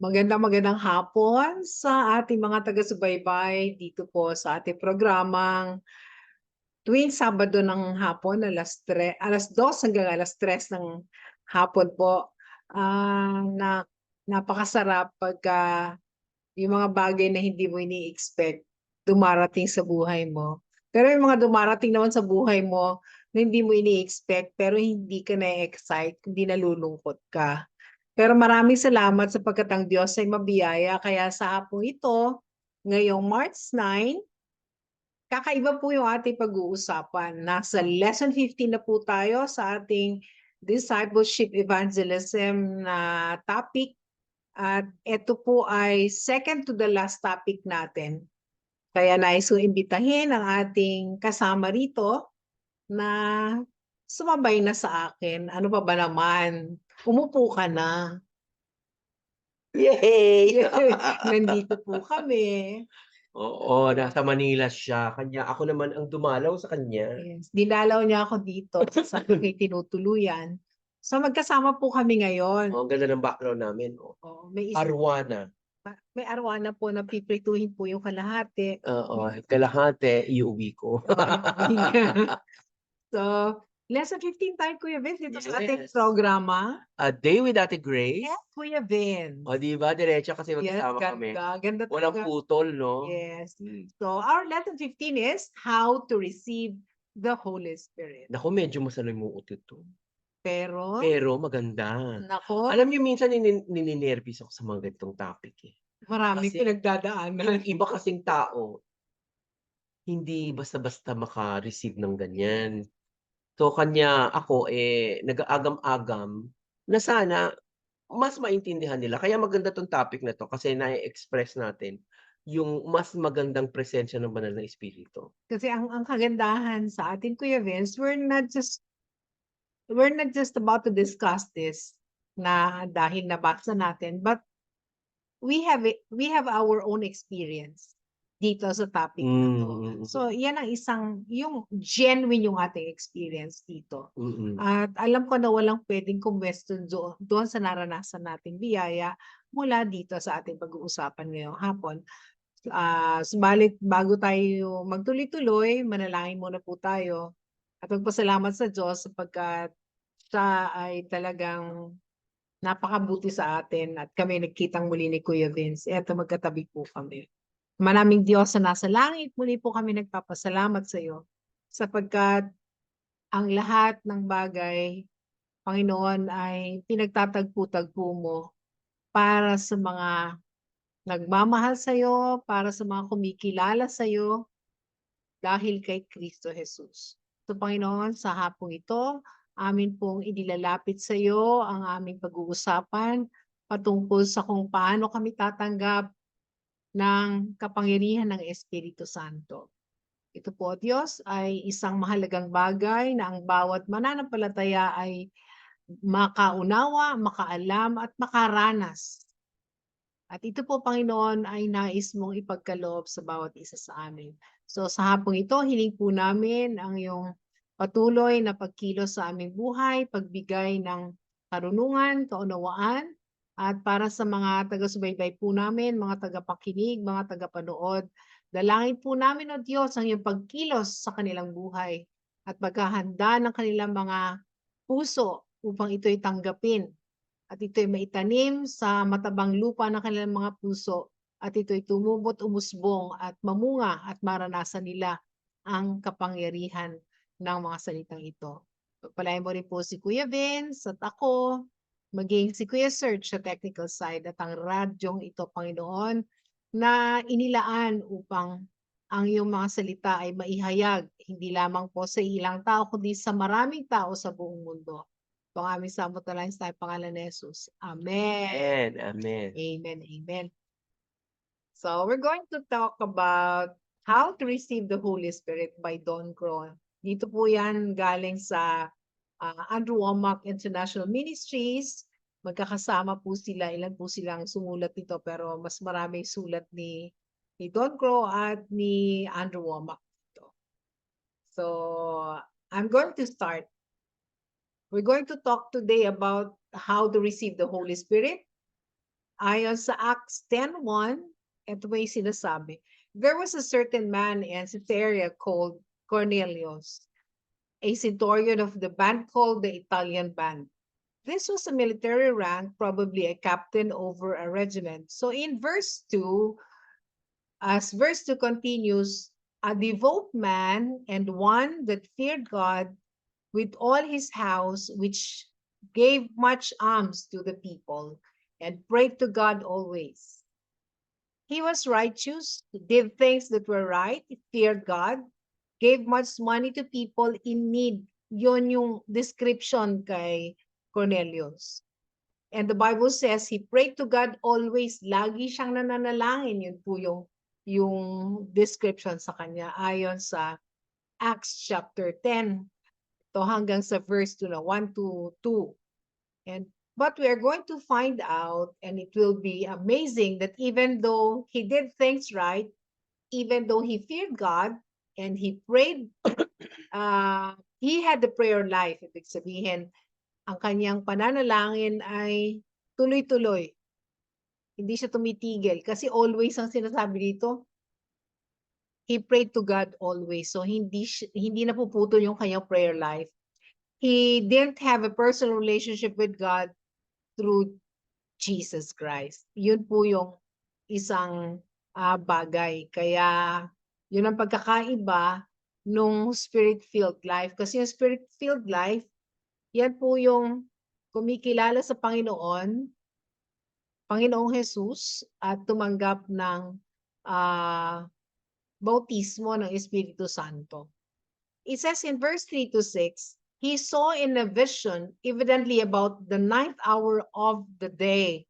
Magandang hapon sa ating mga taga-subaybay dito po sa ating programang tuwing Sabado ng hapon 2:00 hanggang 3:00 ng hapon po. Na napakasarap pagka yung mga bagay na hindi mo ini-expect dumarating sa buhay mo. Pero yung mga dumarating naman sa buhay mo na hindi mo ini-expect pero hindi ka na-e-excite, hindi nalulungkot ka. Pero maraming salamat sapagkat ang Diyos ay mabiyaya kaya sa hapong ito, ngayong March 9, kakaiba po yung ating pag-uusapan. Nasa lesson 15 na po tayo sa ating discipleship evangelism na topic at ito po ay second to the last topic natin. Kaya nais kong imbitahin ang ating kasama rito na sumabay na sa akin. Ano pa ba naman? Umupo ka na. Yay! Nandito po kami. Oo, nasa Manila siya, kanya ako naman ang dumalaw sa kanya. Yes, dinalaw niya ako dito sa aking tinutuluyan. So magkasama po kami Oh, ngayon. ang ganda ng background namin, oh. Oo, Arwana, may arwana po na piprituhin po yung kalahati. oo, kalahati iuwi ko. Oo, iuwi niya. So, lesson 15 tayo Kuya Vince dito sa ating Yes. programa. A Day with Ate Grace. Yes, Kuya Vince. Oh, 'di ba diretso kasi Yes, magkasama kami. ganda. Ganda Walang talaga. putol 'no? Yes. So, our lesson 15 is how to receive the Holy Spirit. Naku, medyo masalimuot ito, Pero, pero maganda. nako, Alam niyo minsan nininerbyos ako sa mga ganitong topic, eh. maraming Kasi pinagdadaanan. yung iba kasing tao, hindi basta-basta maka-receive ng ganyan. So kanya ako, nag-aagam-agam na sana mas maintindihan nila. Kaya maganda 'tong topic na 'to kasi na-e-express natin yung mas magandang presensya ng banal na espiritu. Kasi ang kagandahan sa atin Kuya Vince, we're not just about to discuss this na dahil nabasa natin, but we have our own experience dito sa topic na 'to. So, Mm. 'yan ang yung genuine yung ating experience dito. Mm. At alam ko na walang puwedeng kumwestiyon doon sa naranasan nating biyaya mula dito sa ating pag-uusapan ngayong hapon. Subalit bago tayo magtuloy-tuloy, manalangin muna po tayo at magpasalamat sa Diyos sapagkat siya ay talagang napakabuti sa atin at kami nagkitang muli ni Kuya Vince. Eto magkatabi po kami. Manaming Diyos na nasa langit, muli po kami nagpapasalamat sa iyo sapagkat ang lahat ng bagay, Panginoon, ay pinagtatagpo-tagpo mo para sa mga nagmamahal sa iyo, para sa mga kumikilala sa iyo dahil kay Kristo Jesus. So Panginoon, sa hapong ito, amin pong inilalapit sa iyo ang aming pag-uusapan patungkol sa kung paano kami tatanggap ng kapangyarihan ng Espiritu Santo. Ito po, Diyos, ay isang mahalagang bagay na ang bawat mananampalataya ay makaunawa, makaalam at makaranas. At ito po, Panginoon, ay nais mong ipagkaloob sa bawat isa sa amin. So sa hapong ito, hiling po namin ang iyong patuloy na pagkilos sa aming buhay, pagbigay ng karunungan, kaunawaan, at para sa mga taga-subaybay po namin, mga tagapakinig, mga tagapanood, dalangin po namin, O Diyos, ang iyong pagkilos sa kanilang buhay at paghahanda ng kanilang mga puso upang ito'y tanggapin at ito'y maitanim sa matabang lupa ng kanilang mga puso at ito'y tumubot, umusbong at mamunga at maranasan nila ang kapangyarihan ng mga salitang ito. Pagpalain mo rin po si Kuya Vince at ako, maging si Kuya Serge sa technical side at ang radyong ito, Panginoon, na inilaan upang ang iyong mga salita ay maihayag hindi lamang po sa ilang tao kundi sa maraming tao sa buong mundo. Ito ang aming samot-talangin sa pangalan ni Jesus. Amen. Amen, amen. Amen, amen. So we're going to talk about how to receive the Holy Spirit by Don Cron. Dito po yan galing sa Andrew Wommack International Ministries. Magkakasama po sila, ilan po silang sumulat nito pero mas marami sulat ni Don Crow at ni Andrew Wommack dito. So I'm going to start. We're going to talk today about how to receive the Holy Spirit. Ayon sa Acts 10:1, ito ba yung sinasabi, there was a certain man in Caesarea called Cornelius, a centurion of the band called the Italian band. This was a military rank, probably a captain over a regiment. So in verse 2, as verse 2 continues, a devout man and one that feared God with all his house, which gave much alms to the people and prayed to God always. He was righteous, did things that were right, feared God, gave much money to people in need. Yun yung description kay Cornelius. And the Bible says he prayed to God always. Lagi siyang nananalangin. Yun po yung description sa kanya ayon sa Acts chapter 10. To hanggang sa verse 2 na 1 to 2. But we are going to find out, and it will be amazing that even though he did things right, even though he feared God and he prayed, he had the prayer life. Ibig sabihin, ang kanyang pananalangin ay tuloy-tuloy. Hindi siya tumitigil. Kasi always ang sinasabi dito, he prayed to God always. So hindi napuputol yung kanyang prayer life. He didn't have a personal relationship with God through Jesus Christ. Yun po yung isang bagay. Kaya yun ang pagkakaiba nung spirit-filled life. Kasi yung spirit-filled life, yan po yung kumikilala sa Panginoong Jesus at tumanggap ng bautismo ng Espiritu Santo. It says in verse 3 to 6, he saw in a vision, evidently about the 9th hour of the day.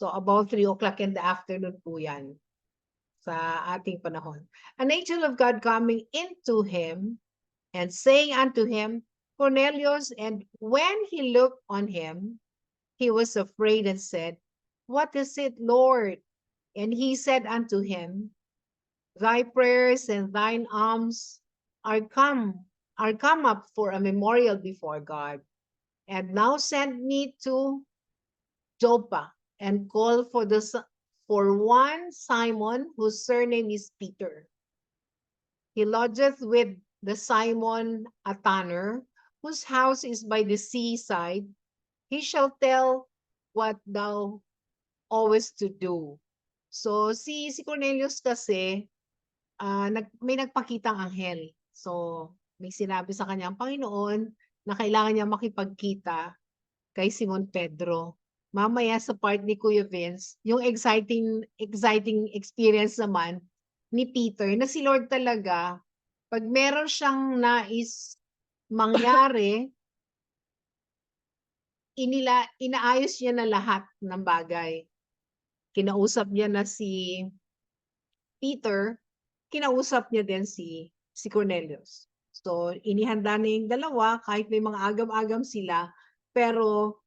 So about 3 o'clock in the afternoon po yan sa ating panahon. An angel of God coming into him and saying unto him, Cornelius, and when he looked on him, he was afraid and said, What is it, Lord? And he said unto him, Thy prayers and thine alms are come up for a memorial before God. And now send me to Joppa and call for one Simon, whose surname is Peter. He lodgeth with the Simon a tanner, whose house is by the seaside. He shall tell what thou owest to do. So si Cornelius kasi may nagpakitang anghel. So may sinabi sa kanya ang Panginoon na kailangan niya makipagkita kay Simon Pedro. Mamaya sa part ni Kuya Vince, yung exciting experience naman ni Peter na si Lord talaga, pag meron siyang nais mangyari, inaayos niya na lahat ng bagay. Kinausap niya na si Peter, kinausap niya din si Cornelius. So, inihanda na yung dalawa kahit may mga agam-agam sila, pero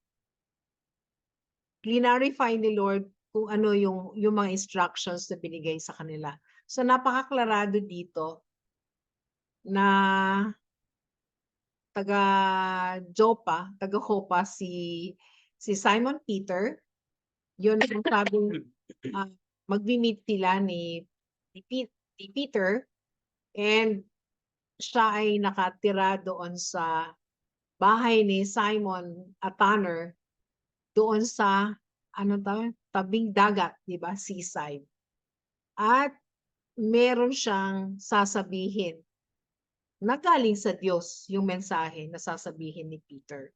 clarify ni Lord kung ano yung mga instructions na binigay sa kanila. So, napakaklarado dito na taga-Joppa si Simon Peter. Yun ang sabing magmi-meet sila ni Peter, and siya ay nakatira doon sa bahay ni Simon a tanner doon sa tabing dagat, di ba? Seaside. At meron siyang sasabihin na galing sa Diyos yung mensahe na sasabihin ni Peter.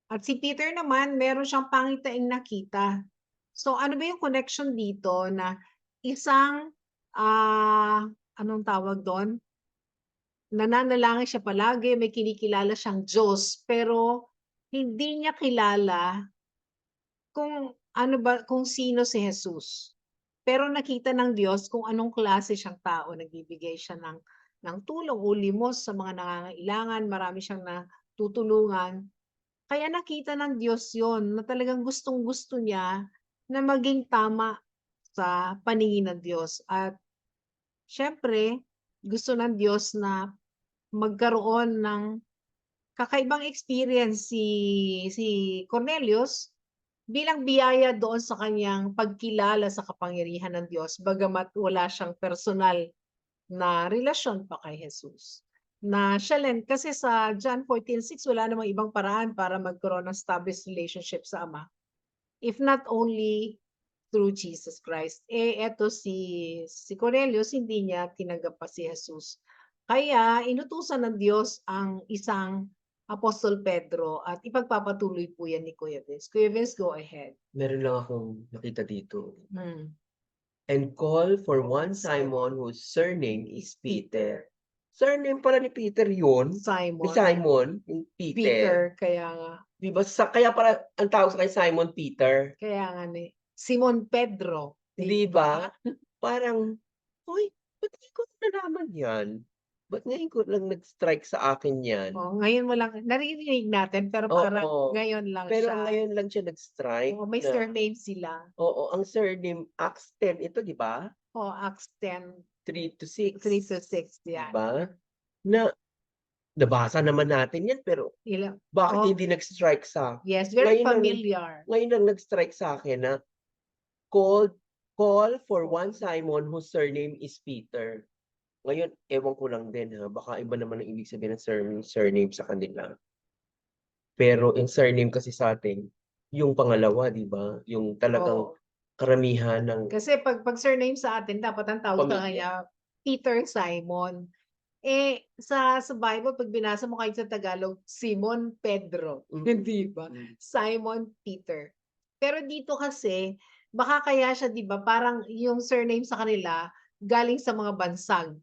At si Peter naman, meron siyang pangitaing nakita. So ano ba yung connection dito na isang, anong tawag doon? Nananalangin siya palagi, may kinikilala siyang Diyos, pero hindi niya kilala kung sino si Jesus. Pero nakita ng Diyos kung anong klase siyang tao, nagbibigay siya ng tulong o limos sa mga nangangailangan, marami siyang natutulungan. Kaya nakita ng Diyos yon na talagang gustong-gusto niya na maging tama sa paningin ng Diyos. At syempre, gusto ng Diyos na magkaroon ng kakaibang experience si Cornelius bilang biyaya doon sa kanyang pagkilala sa kapangyarihan ng Diyos bagamat wala siyang personal na relasyon pa kay Jesus. Na siya rin kasi sa John 14:6 wala namang ibang paraan para magkaroon ng established relationship sa Ama, if not only through Jesus Christ. Eh, eto si Cornelius hindi niya tinanggap pa si Jesus. Kaya inutusan ng Diyos ang isang Apostol Pedro at ipagpapatuloy po yan ni Kuya Vince. Kuya Vince, go ahead. Meron lang akong nakita dito. Hmm. And call for one Simon whose surname is Peter. Surname pala ni Peter yun. Ni Simon. Simon, yung Peter, Peter. kaya nga. Di ba? Kaya pala ang tawag sa kay Simon Peter. Kaya nga ni Simon Pedro. Di ba? Parang, hoy, ba't ngayon ko nalaman yan? Ba't ngayon ko lang nag-strike sa akin yan? Oh, ngayon mo lang naririnig natin pero parang Oo. ngayon lang Pero siya. ngayon lang siya nag-strike. Oo, may na, surname sila. Oo, ang surname, Acts 10, ito, di ba? Oh, Acts 10, 3 to 6. 3 to 6, yan. Diba? Na, nabasa naman natin yan, pero bakit Oh, hindi nag-strike sa yes, very Ngayon lang- familiar. Ngayon lang nag-strike sa akin na call for one Simon whose surname is Peter. Ngayon, ewan ko lang din ha, baka iba naman ang ibig sabihin ng surname sa kanila. Pero yung surname kasi sa atin, yung pangalawa, di ba? Yung talagang Oo. karamihan ng Kasi pag surname sa atin, dapat ang tawag sa Pamilya. kanya Peter Simon. Eh, sa Bible, pag binasa mo kahit sa Tagalog, Simon Pedro. Hindi ba? Simon Peter. Pero dito kasi, baka kaya siya, di ba, parang yung surname sa kanila, galing sa mga bansag.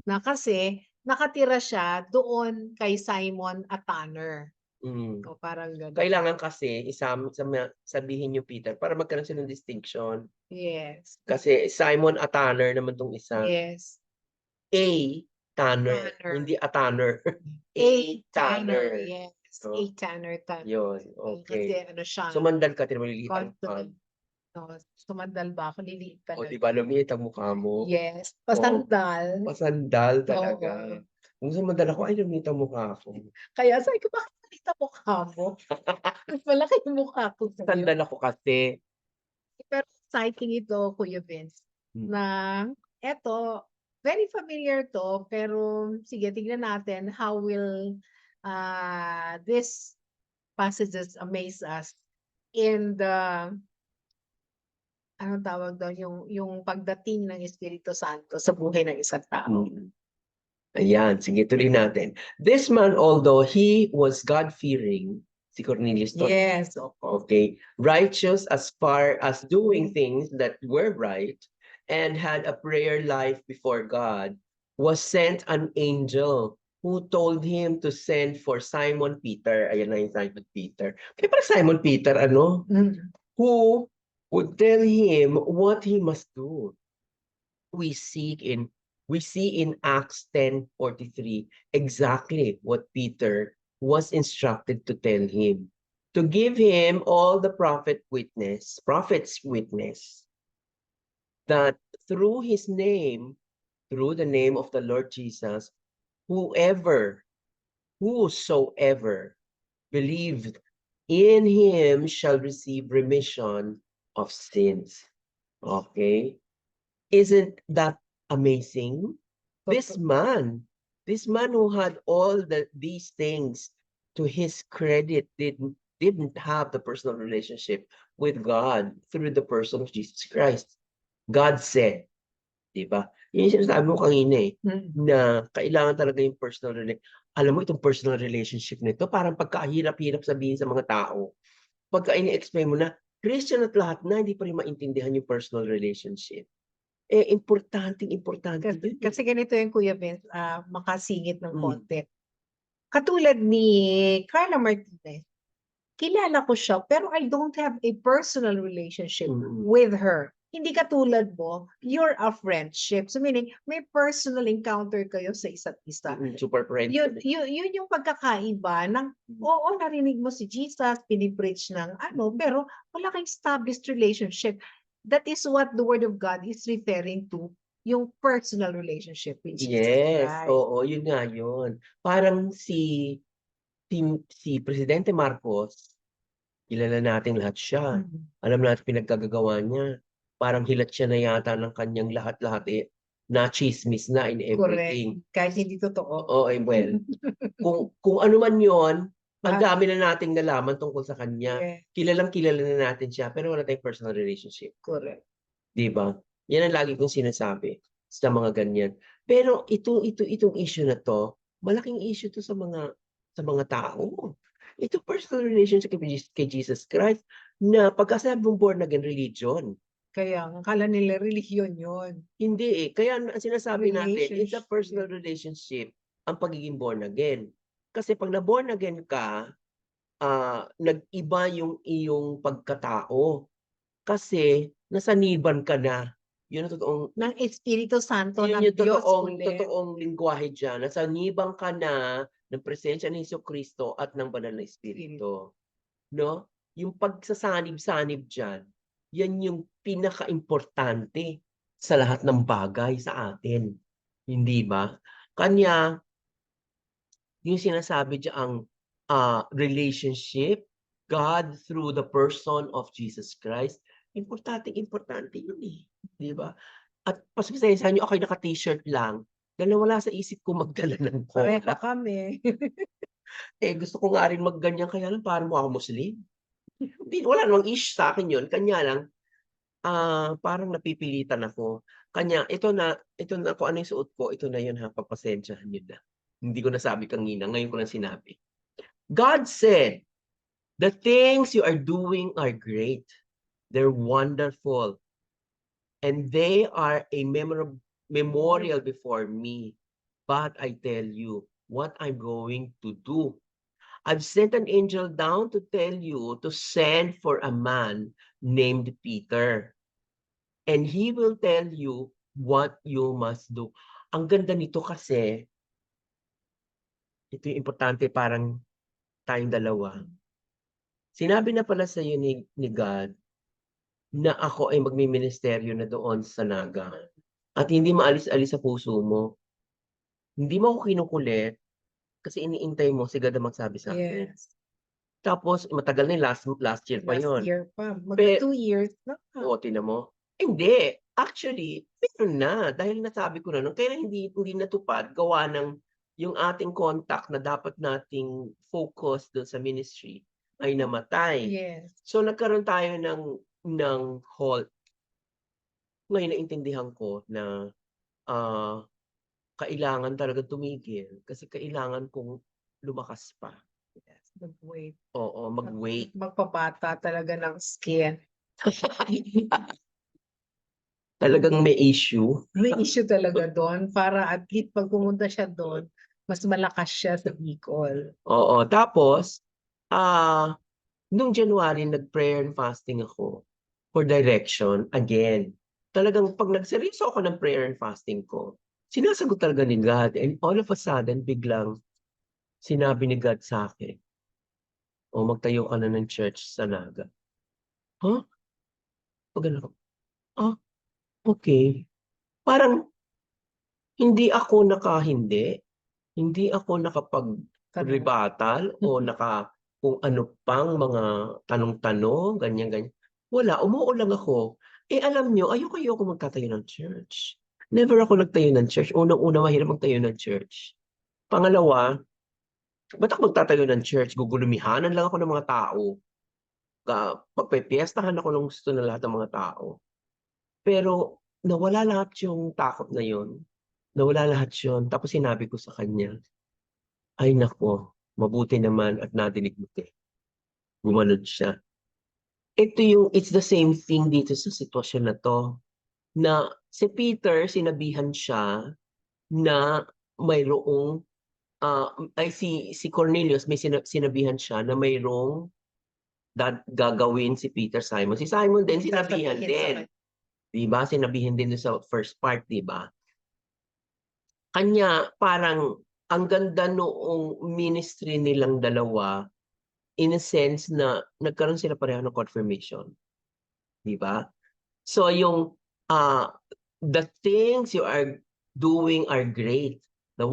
Na kasi, nakatira siya doon kay Simon at Tanner. Mm. O parang gano'n. Kailangan kasi sabihin yung Peter para magkaroon sila ng distinction. Yes. Kasi Simon a Tanner naman tong isa. Yes. A. Tanner. Tanner. Hindi a Tanner. A. Tanner. Yes. So, A. Tanner. yun. Kasi Okay. ano siya. Sumandal ka, maliliit ang Consonant. No, sumandal ba ako? Liliit pa O, lang. di ba, lumiit ang mukha mo? Yes. Pasandal. Pasandal talaga. Oo. Kung sumandal ako, ay lumiit ang mukha ko. Kaya sabi ko, bakit maliit ang mukha mo? Mas malaki yung mukha ko sa'yo. Sandal ako kasi. Pero exciting ito, Kuya Vince, na eto, very familiar to, pero sige, tignan natin how will this passages amaze us in the anong tawag doon, yung pagdating ng Espiritu Santo sa buhay ng isang tao. Ayan, sige, tuloy natin. This man, although he was God-fearing, si Cornelius to, Yes, okay, righteous as far as doing things that were right, and had a prayer life before God, was sent an angel who told him to send for Simon Peter. Ayan na yung Simon Peter. Kaya para Simon Peter, ano? Who would tell him what he must do. We see in Acts 10:43 exactly what Peter was instructed to tell him. To give him all the prophet's witness, that through his name, through the name of the Lord Jesus, whosoever believed in him shall receive remission of sins. Okay? Isn't that amazing? This man who had all these things to his credit didn't have the personal relationship with God through the person of Jesus Christ. God said, di ba? Yun yung sinasabi mo kanina na kailangan talaga yung personal relationship. Alam mo, itong personal relationship nito, parang pagkahirap-hirap sabihin sa mga tao. Pagka ini-explain mo na, Christian at lahat na, hindi pa rin maintindihan yung personal relationship. Eh, importante. Kasi ganito yung Kuya Vince, makasingit ng konti. Katulad ni Carla Martinez, kilala ko siya, pero I don't have a personal relationship with her. Hindi katulad mo, you're a friendship. So meaning, may personal encounter kayo sa isa't isa. Super friend. Yun yung pagkakaiba ng, oo, narinig mo si Jesus, pinipreach ng ano, pero wala kang established relationship. That is what the Word of God is referring to, yung personal relationship with Jesus Christ. Oo, yun nga yun. Parang si Presidente Marcos, Kilala natin lahat siya. Mm. Alam natin pinagkagagawa niya. Parang hilat siya na yata ng kanyang lahat-lahat, eh, na-tsismis na in Correct. everything. Kahit hindi totoo. Oo, eh, well, kung ano man yun, ang Lahat. dami na nating nalaman tungkol sa kanya. Yes, Kilalang-kilala na natin siya, pero wala tayong personal relationship. correct. 'Di ba? Yan ang lagi kong sinasabi sa mga ganyan. Pero itong issue na 'to, malaking issue 'to sa mga tao. Ito personal relationship kay Jesus Christ na pagka mong born again religion. Kaya nga akala nila relihiyon yun. Hindi, eh. Kaya ang sinasabi natin, it's a Relationship. personal relationship ang pagiging born again. Kasi 'pag na-born again ka, nag-iba yung iyong pagkatao. Kasi nasaniban ka na. Yun ang totoong Ng Espiritu Santo Yun ng yung Diyos totoong ulit. totoong lengguwahe diyan, nasanibang ka na ng presensya ni Jesucristo at ng banal na Espiritu, 'no? Yung pagsasanib-sanib diyan, yan yung pinakaimportante sa lahat ng bagay sa atin, hindi ba? Kanya yung sinasabi diyang, relationship, God through the person of Jesus Christ, importanteng-importante yun, eh, 'di ba? At pasensyahan niyo ako'y naka-t-shirt lang dahil nawala sa isip ko magdala ng Pareho cola. kami. Eh, gusto ko nga rin magganyan kaya lang parang mukha akong Muslim. Hindi, wala namang issue sa'kin yun, kanya lang, parang napipilitan ako. Kanya ito na kung ano yung suot ko, ito na yun ha, pagpasensyahan niyo na. Hindi ko nasabi kanina, ngayon ko lang sinabi. God said, "The things you are doing are great. They're wonderful. And they are a memorial before me. But I tell you what I'm going to do. I've sent an angel down to tell you to send for a man named Peter. And he will tell you what you must do." Ang ganda nito kasi, ito yung importante parang tayong dalawa. Sinabi na pala sa iyo ni God na ako ay magmiministeryo na doon sa Naga at hindi maalis-alis sa puso mo. Hindi mo ako kinukulit kasi iniintay mo si God ang magsabi sa'kin. Yes, Tapos matagal na yun, last year pa last yun. year pa. Pe Magka 2 years na. Oo, tignan mo. Hindi, actually meron na dahil nasabi ko na nun kaya hindi natupad gawa ng yung ating contact na dapat nating focus dun sa ministry ay namatay. Yes. So nagkaroon tayo ng halt. Ngayon naintindihan ko na, kailangan talagang tumigil kasi kailangan kong lumakas pa. Yes, mag-wait. Oo, mag-wait. Magpabata talaga ng skin. Talagang may issue. May issue talaga do'n para at least 'pag pumunta siya do'n, mas malakas siya sa Bicol. Oo, tapos, nung January nag-prayer and fasting ako for direction again. Talagang 'pag nagseryoso ako ng prayer and fasting ko, sinasagot talaga ni God and all of a sudden biglang sinabi ni God sa'kin, "O magtayo ka na ng church sa Naga." Huh? Gumagano ako, "Ah, okey." Parang hindi ako nakahindi, hindi ako Tanong. nakapag-rebuttal o kung ano pang mga tanong-tanong, ganyan. Wala, umuo lang ako. Eh, alam niyo ayoko magtatayo ng church. Never ako nagtayo ng church. Unang-una mahirap magtayo ng church. Pangalawa, ba't ako magtatayo ng church? Gugulumihanan lang ako ng mga tao. Pagpepiyestahan ako ng gusto ng lahat ng mga tao. Pero nawala lahat yung takot na yun. Nawala lahat yun. Tapos sinabi ko sa kanya, "Ay naku, mabuti naman at nadinig mo 'to." Gumanon siya. It's the same thing dito sa sitwasyon na 'to, na si Peter sinabihan siya na mayroong, si Cornelius may sinabihan siya na mayroong gagawin si Peter, Simon. Si Simon din sinabihan din, 'di ba? Sinabihan din dun sa first part, 'di ba? Kanya parang ang ganda noong ministry nilang dalawa, in a sense na nagkaroon sila pareho ng confirmation, 'di ba? So yung, the things you are doing are great. They're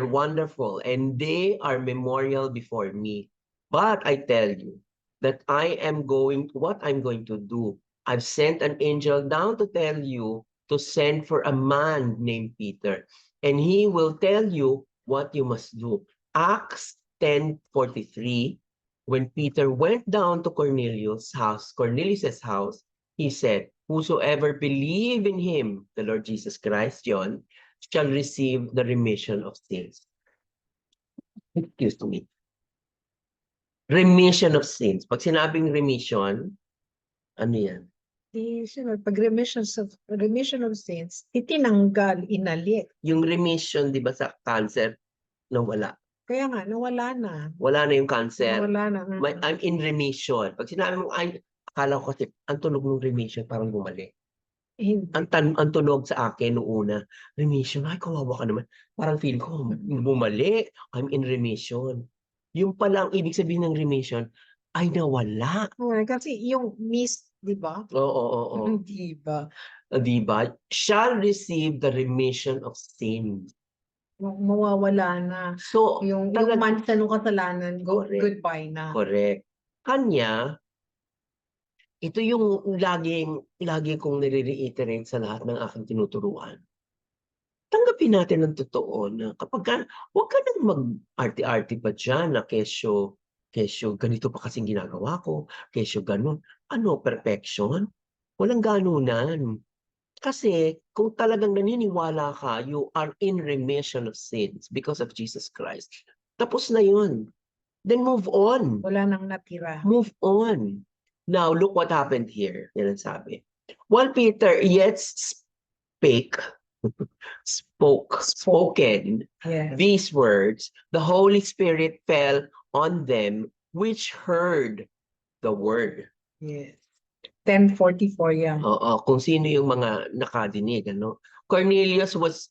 wonderful and they are memorial before me. But I tell you, that what I'm going to do. I've sent an angel down to tell you to send for a man named Peter, and he will tell you what you must do. Acts 10:43, when Peter went down to Cornelius's house, he said, whosoever believe in him, the Lord Jesus Christ, John, shall receive the remission of sins. Excuse me. Remission of sins. Pag sinabing remission, ano yan? Sunod, pag remission of sins, itinanggal, inalit. Yung remission, di ba sa cancer, nawala. Kaya nga, nawala na. Wala na yung cancer. Nawala na. I'm in remission. Pag sinabi mo, akala ko kasi, ang tunog ng remission parang bumalik. Hindi. Ang tunog sa akin noong una, remission, ay kawawa ka naman. Parang feel ko, bumalik. I'm in remission. Yung palang ibig sabihin ng remission, ay nawala. Kasi yung mist, di ba? Oo. Di ba? Di ba? Shall receive the remission of sins. Mawawala na. So, Yung mansa ng kasalanan, goodbye na. Correct. Kanya, ito yung lagi kong nire-reiterate sa lahat ng aking tinuturuan. Tanggapin natin ng totoo na huwag ka nang mag-arti-arti pa dyan na kesyo ganito pa kasing ginagawa ko, kesyo ganun. Ano, perfection? Walang ganunan. Kasi kung talagang naniniwala ka, you are in remission of sins because of Jesus Christ. Tapos na yun. Then move on. Wala nang natira. Move on. Now, look what happened here. Yan ang sabi. While Peter yet spoken Yes. these words, the Holy Spirit fell on them which heard the word. Yes. 10:44 yan. Oo, kung sino yung mga nakadinig, ano? Cornelius was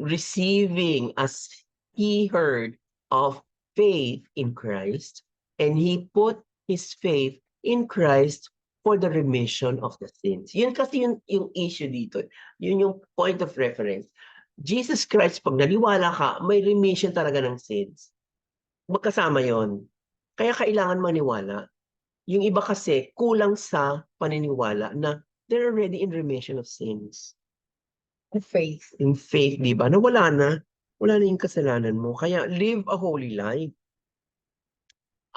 receiving as he heard of faith in Christ, and he put his faith in Christ for the remission of the sins. Yun kasi yung issue dito. Yun yung point of reference. Jesus Christ, pag naniwala ka, may remission talaga ng sins. Magkasama yon. Kaya kailangan maniwala. Yung iba kasi, kulang sa paniniwala na they're already in remission of sins. Faith. Yung faith, di ba? Na wala na yung kasalanan mo. Kaya live a holy life.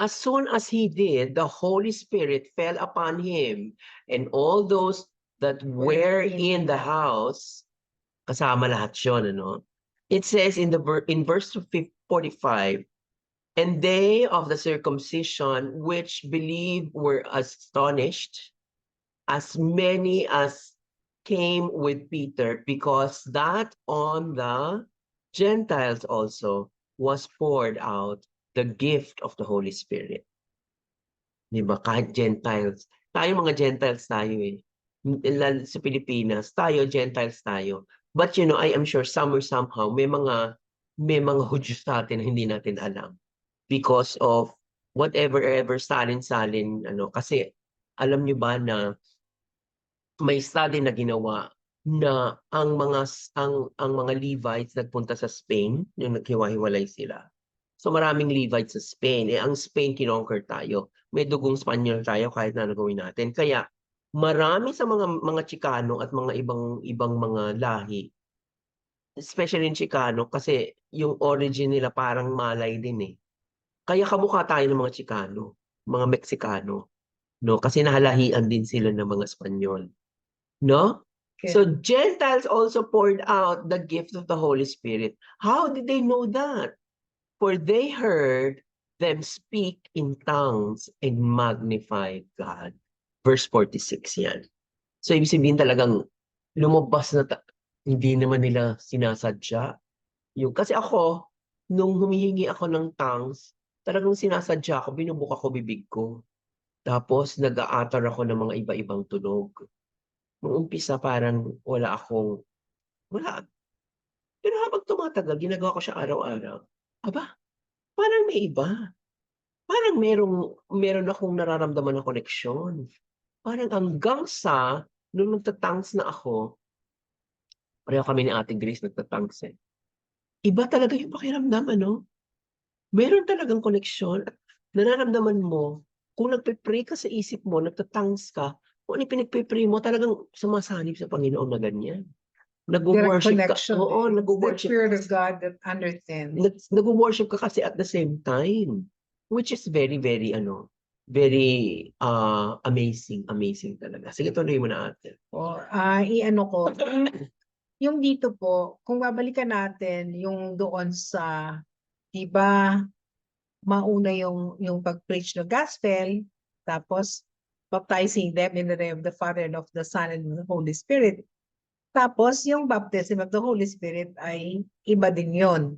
As soon as he did, the Holy Spirit fell upon him, and all those that were in the house, kasama lahat yun, ano? It says in verse 45, and they of the circumcision which believed were astonished, as many as came with Peter, because that on the Gentiles also was poured out the gift of the Holy Spirit. Di ba? Kahit Gentiles. Tayo mga Gentiles tayo eh. Sa Pilipinas, Gentiles tayo. But you know, I am sure somehow, may mga Hudyo sa atin na hindi natin alam. Because of whatever salin-salin, kasi alam niyo ba na may study na ginawa na ang mga Levites nagpunta sa Spain, yung naghiwa-hiwalay sila. So maraming Levites sa Spain. Ang Spain kinonquer tayo. May dugong Spanyol tayo kahit na gawin natin. Kaya marami sa mga Chicano at mga ibang mga lahi, especially in Chicano, kasi yung origin nila parang Malay din eh. Kaya kamukha tayo ng mga Chicano, mga Meksikano, no? Kasi nahalahian din sila ng mga Espanyol, no? Okay. So Gentiles also poured out the gift of the Holy Spirit. How did they know that? For they heard them speak in tongues and magnify God. Verse 46 yan. So ibig sabihin talagang lumabas na hindi naman nila sinasadya. Kasi ako, nung humihingi ako ng tongues, talagang sinasadya ako, binubuka ko bibig ko. Tapos nag-aatar ako ng mga iba-ibang tunog. Nung umpisa parang wala. Pero habang tumatagal, ginagawa ko siya araw-araw. Aba, parang may iba. Parang meron akong nararamdaman na koneksyon. Parang hanggang sa, nung nagtatangs na ako, pareho kami ni Ate Grace nagtatangs eh. Iba talaga yung pakiramdam, ano? Meron talagang koneksyon. Nararamdaman mo kung nagpe-pray ka sa isip mo, nagta-tongues ka, kung ano yung pinagpe-pray mo talagang sumasanib sa Panginoon na ganyan. Direct Nagwo-worship ka connection, oo, eh. It's the nagwo-worship Spirit ka of God that understands. nagwo-worship ka kasi at the same time, which is very, very ano, very, amazing talaga. Sige tuloy mo na ate. O, i-ano ko, yung dito po, kung babalikan natin yung doon sa, 'di ba, mauna yung pag-preach ng gospel, tapos baptizing them in the name of the Father and of the Son and of the Holy Spirit. Tapos yung baptism of the Holy Spirit ay iba din yon.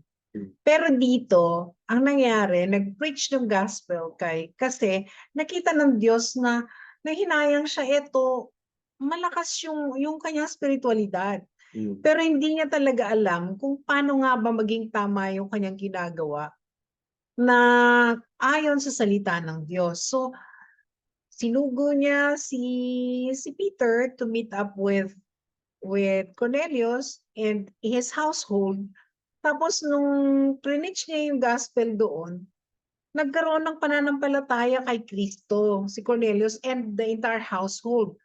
Pero dito, ang nangyari, nag-preach ng gospel kasi nakita ng Diyos na nahinayang siya, eto, malakas yung kanyang spiritualidad. Pero hindi niya talaga alam kung paano nga ba maging tama yung kanyang ginagawa na ayon sa salita ng Diyos. So, sinugo niya si Peter to meet up with Cornelius and his household. Tapos nung preach niya yung gospel doon, nagkaroon ng pananampalataya kay Kristo, si Cornelius and the entire household.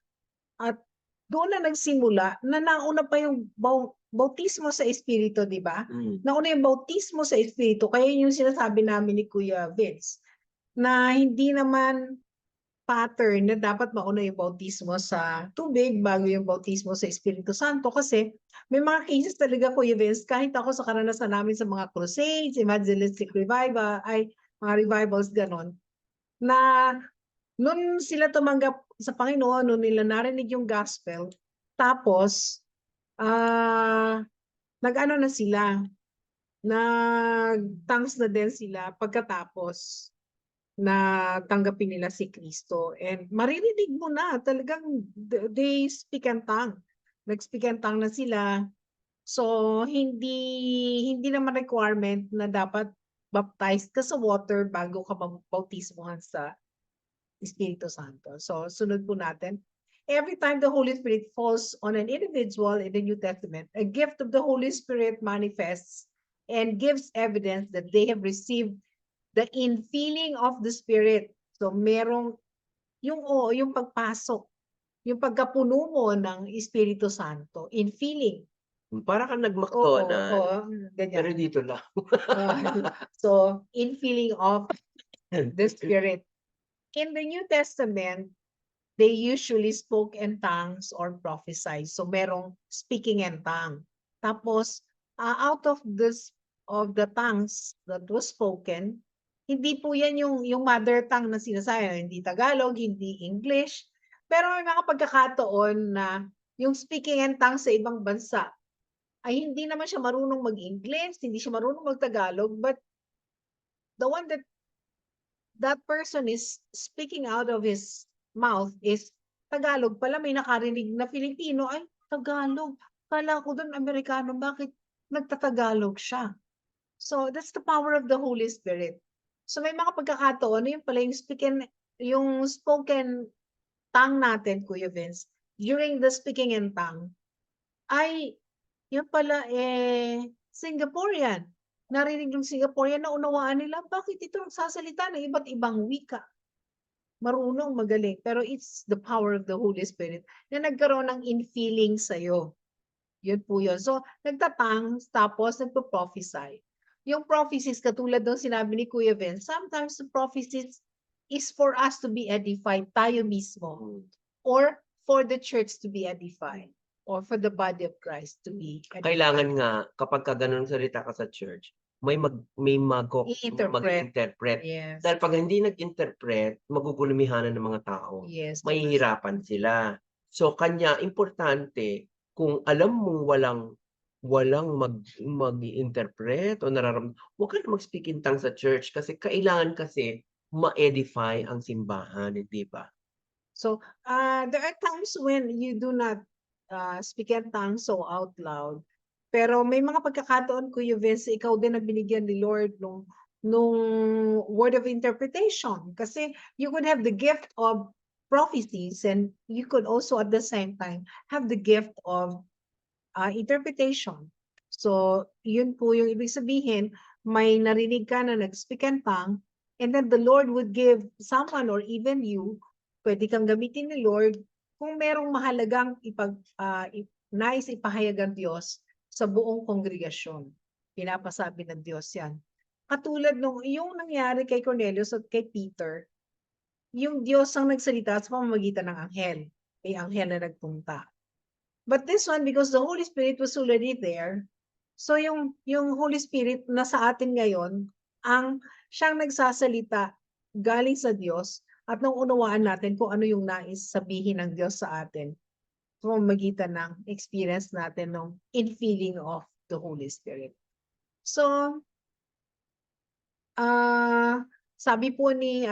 At doon na nagsimula na nauna pa yung bautismo sa Espiritu, di ba? Nauna yung bautismo sa Espiritu, kaya yung sinasabi namin ni Kuya Vince, na hindi naman pattern na dapat mauna yung bautismo sa tubig bago yung bautismo sa Espiritu Santo kasi may mga cases talaga, Kuya Vince, kahit ako sa karanasan namin sa mga crusades, evangelistic revival, ay mga revivals ganon, na nung sila tumanggap sa Panginoon, nung nila narinig yung gospel, tapos nag-ano na sila, nag-tongues na din sila pagkatapos na tanggapin nila si Kristo. And maririnig mo na talagang they speak in tongue. Nag-speak in tongue na sila. So hindi naman requirement na dapat baptized ka sa water bago ka mabautismohan sa Espiritu Santo. So sunod po natin. Every time the Holy Spirit falls on an individual in the New Testament, a gift of the Holy Spirit manifests and gives evidence that they have received the infilling of the Spirit. So merong yung pagpasok, yung pagkapuno mo ng Espiritu Santo, infilling. Para kang Oo, nag-McDonald's, pero ganyan. dito lang. So, infilling of the Spirit. In the New Testament, they usually spoke in tongues or prophesied. So merong speaking in tongue. Tapos, out of the tongues that was spoken, hindi po yan yung mother tongue na sinasabi, hindi Tagalog, hindi English. Pero may mga pagkakataon na yung speaking in tongues sa ibang bansa ay hindi naman siya marunong mag-English, hindi siya marunong mag-Tagalog, but the one that person is speaking out of his mouth is Tagalog pala, may nakarinig na Filipino, ay Tagalog. Kala ko doon Amerikano, bakit nagtatagalog siya? So that's the power of the Holy Spirit. So may mga pagkakataon, yung pala yung spoken tongue natin, Kuya Vince, during the speaking in tongue, ay yun pala Singaporean. Narinig ng Singaporean na unawaan nila, bakit ito nagsasalita ng iba't ibang wika? Marunong, magaling. Pero it's the power of the Holy Spirit na nagkaroon ng infilling sa'yo. Yun po yun. So, nagtatangs, tapos nagpo-prophesy. Yung prophecies, katulad ng sinabi ni Kuya Vince, sometimes the prophecies is for us to be edified, tayo mismo. Or for the church to be edified. Or for the body of Christ to be edified. Kailangan nga kapag ka gano'n salita ka sa church, may mag-interpret. Yes. Dahil pag hindi nag-interpret, magugulumihanan ng mga tao. Yes. Mahihirapan sila. So kanya importante kung alam mong walang mag-interpret o huwag ka na mag-speak in tongues sa church kasi kailangan kasi ma-edify ang simbahan, hindi ba? So, there are times when you do not speak in tongues so out loud. Pero may mga pagkakataon, Kuya Vince, ikaw din na binigyan ni Lord nung word of interpretation. Kasi you could have the gift of prophecies and you could also at the same time have the gift of interpretation. So, yun po yung ibig sabihin, may narinig ka na nag-speak in tongue, And then the Lord would give someone or even you, pwede kang gamitin ni Lord kung merong mahalagang nais ipahayag ang Diyos sa buong kongregasyon. Pinapasabi ng Diyos yan. Katulad nung yung nangyari kay Cornelius at kay Peter, yung Diyos ang nagsalita sa pamamagitan ng anghel. May anghel na nagpunta. But this one, because the Holy Spirit was already there, so yung Holy Spirit na sa atin ngayon, ang siyang nagsasalita galing sa Diyos at nang unawaan natin kung ano yung nais sabihin ng Diyos sa atin sa pamamagitan ng experience natin ng infilling of the Holy Spirit. So, sabi po ni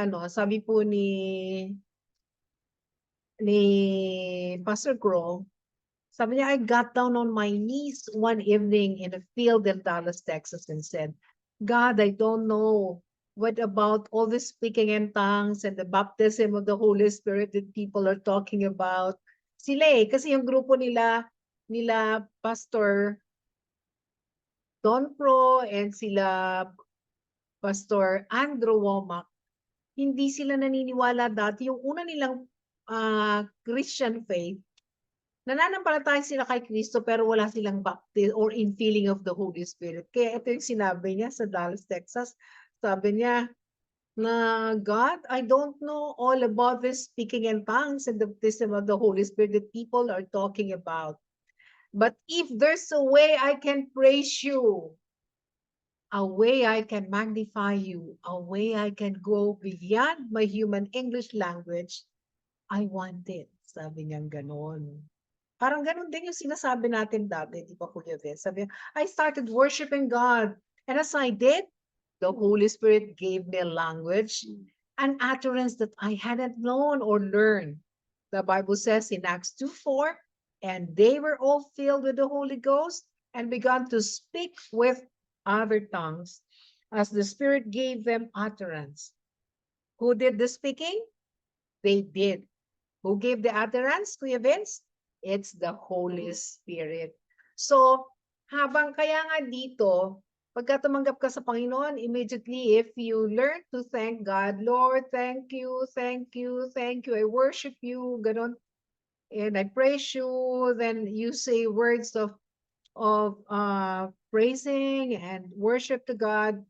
Pastor Crow, sabi niya, I got down on my knees one evening in a field in Dallas, Texas, and said, God, I don't know what about all the speaking in tongues and the baptism of the Holy Spirit that people are talking about. Sila kasi yung grupo nila Pastor Don Pro and sila Pastor Andrew Womack, hindi sila naniniwala dati. Yung una nilang Christian faith, nananampalataya sila kay Kristo pero wala silang baptism or infilling of the Holy Spirit. Kaya ito yung sinabi niya sa Dallas, Texas. Sabi niya na, God, I don't know all about this speaking in tongues and the baptism of the Holy Spirit that people are talking about. But if there's a way I can praise you, a way I can magnify you, a way I can go beyond my human English language, I want it. Sabi niya ganon. Parang ganon din yung sinasabi natin dati, di ba Kuya Vince? Sabi niya, I started worshiping God. And as I did, the Holy Spirit gave me a language, an utterance that I hadn't known or learned. The Bible says in Acts 2:4, and they were all filled with the Holy Ghost and began to speak with other tongues as the Spirit gave them utterance. Who did the speaking? They did. Who gave the utterance, Kuya Vince? It's the Holy Spirit. So, habang kaya nga dito, pagka tumanggap ka sa Panginoon, immediately if you learn to thank God, Lord, thank you, thank you, thank you, I worship you, ganon, and I praise you, then you say words of praising and worship to God.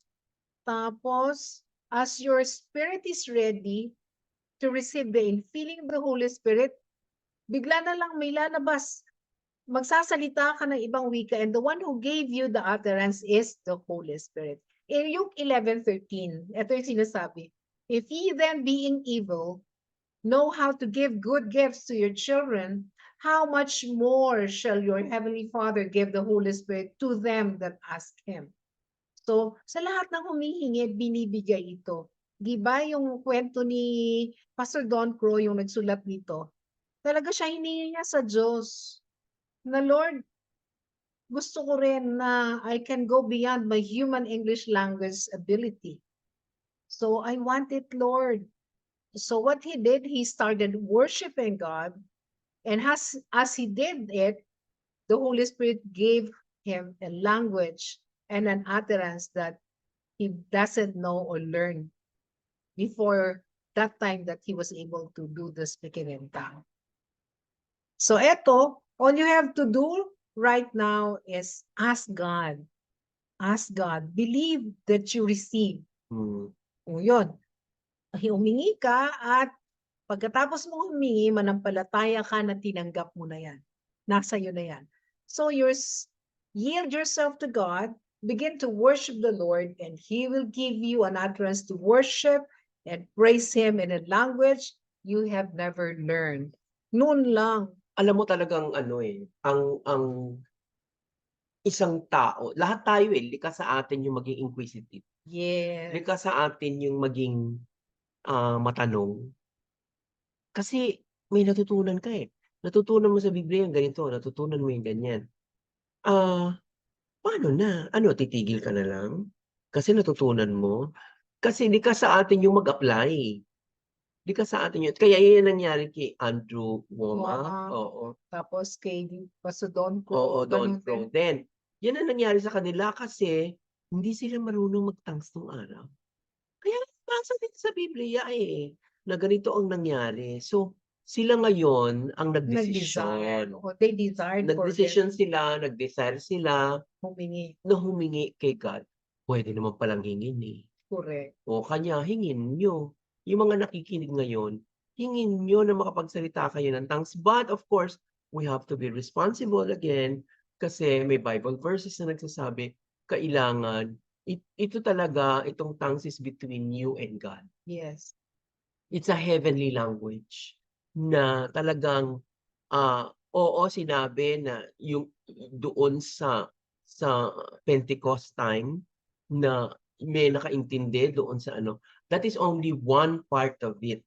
Tapos, as your spirit is ready to receive the infilling of the Holy Spirit, bigla na lang may lalabas. Magsasalita ka ng ibang wika and the one who gave you the utterance is the Holy Spirit. In Luke 11:13, ito yung sinasabi, if ye then being evil know how to give good gifts to your children, how much more shall your heavenly Father give the Holy Spirit to them that ask Him? So, sa lahat ng humihingi, binibigay ito. Di ba yung kwento ni Pastor Don Crow, yung nagsulat nito, talaga siya hiningi niya sa Diyos na, Lord, gusto ko rin na I can go beyond my human English language ability. So I want it, Lord. So what he did, he started worshiping God, and as he did it, the Holy Spirit gave him a language and an utterance that he doesn't know or learn before that time that he was able to do the speaking in tongue. So eto, all you have to do right now is ask God. Ask God. Believe that you receive. O yun. Humingi ka at pagkatapos mo humingi, manampalataya ka na tinanggap mo na yan. Nasa iyo na yan. So yield yourself to God, begin to worship the Lord, and He will give you an utterance to worship and praise Him in a language you have never learned. Noon lang. Alam mo talagang ang isang tao, lahat tayo likas sa atin yung maging inquisitive. Yes. Likas sa atin yung maging matanong. Kasi may natutunan ka Natutunan mo sa Biblia yung ganito, natutunan mo yung ganyan. Paano na? Titigil ka na lang? Kasi natutunan mo? Kasi likas sa atin yung mag-apply. Likas sa atin yun. Kaya yun ang nangyari kay Andrew Womack. Oo. Tapos kay Pastor Don Pro. Oo, Don Pro. Then, yan ang nangyari sa kanila kasi hindi sila marunong mag-tongues nung araw. Kaya nasa din sa Biblia, na ganito ang nangyari. So, sila ngayon ang Nag-desire, nagdesisyon. oo, they desired for them Nag-desire sila humingi, na humingi kay God. Puwede naman palang hingin, correct. O kanya hingin niyo. Yung mga nakikinig ngayon, hingin niyo na makapagsalita kayo ng tongues. But of course, we have to be responsible again kasi may Bible verses na nagsasabi, kailangan ito talaga, itong tongues is between you and God. Yes, It's a heavenly language na talagang, oo, sinabi na yung doon sa Pentecost time na may nakaintindi doon sa ano, that is only one part of it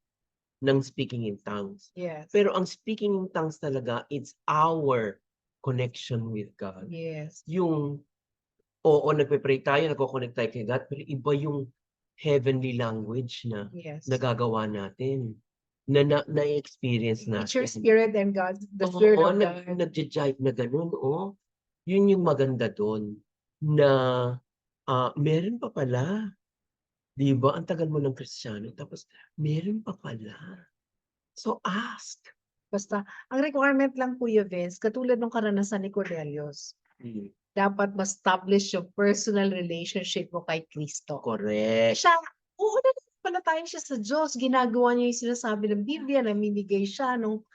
ng speaking in tongues. yes, Pero ang speaking in tongues talaga, it's our connection with God. yes, Yung, oo, nagpe-pray tayo, nagko-connect tayo kay God, pero iba yung heavenly language na yes. nagagawa natin, na-experience It's your natin. spirit and God, the spirit Oo, of God. nagja-jive na gano'n, Yun yung maganda dun na, meron pa pala, 'di ba, ang tagal mo ng Kristiyano tapos meron pa pala. So ask. Basta ang requirement lang Kuya Vince, katulad nung karanasan ni Cornelius, Hmm, dapat ma-establish yung personal relationship mo kay Kristo. correct. Siya, oo, nananampalataya siya sa Diyos, ginagawa niya yung sinasabi ng Biblia, namimigay siya nung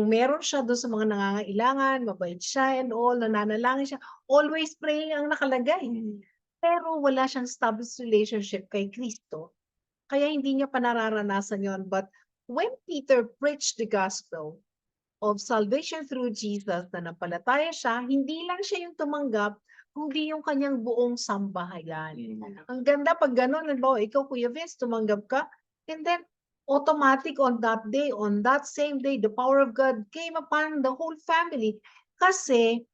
meron siya dun sa mga nangangailangan, mabait siya and all, nananalangin siya, always praying ang nakalagay. Pero wala siyang established relationship kay Kristo, kaya hindi niya pa nararanasan yon. But when Peter preached the gospel of salvation through Jesus, na nampalataya siya, hindi lang siya yung tumanggap, kundi yung kanyang buong sambahayan. Ang ganda 'pag gano'n, halimbawa ikaw Kuya Vince tumanggap ka, and then automatic on that day, on that same day, the power of God came upon the whole family. Kasi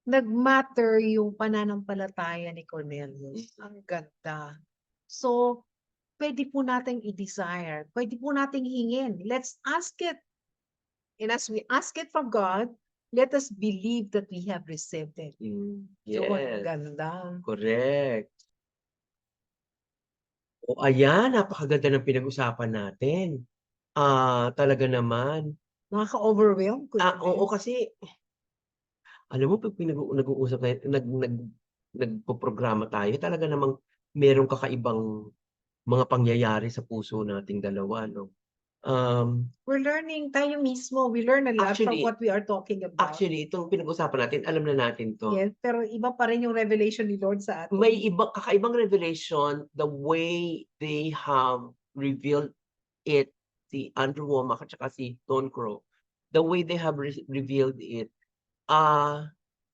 nag-matter yung pananampalataya ni Cornelius. Ang ganda. So, puwede po nating i-desire, puwede po nating hingin. Let's ask it. And as we ask it from God, let us believe that we have received it. Yun, ang Yes, ganda. correct. O ayan, napakaganda ng pinag-usapan natin. Talaga naman. Nakaka-overwhelm, Kuya Oo, Vince. kasi alam mo 'pag nag-uusap tayo, nagpoprograma tayo, talaga namang merong kakaibang mga pangyayari sa puso nating dalawa, 'no? We're learning, tayo mismo, we learn a lot from Actually what we are talking about. actually itong pinag-usapan natin, alam na natin 'to. Yes, pero iba pa rin yung revelation ni Lord sa May atin. kakaibang revelation, the way they have revealed it, si Andrew Wommack at saka si Don Crow, the way they have revealed it,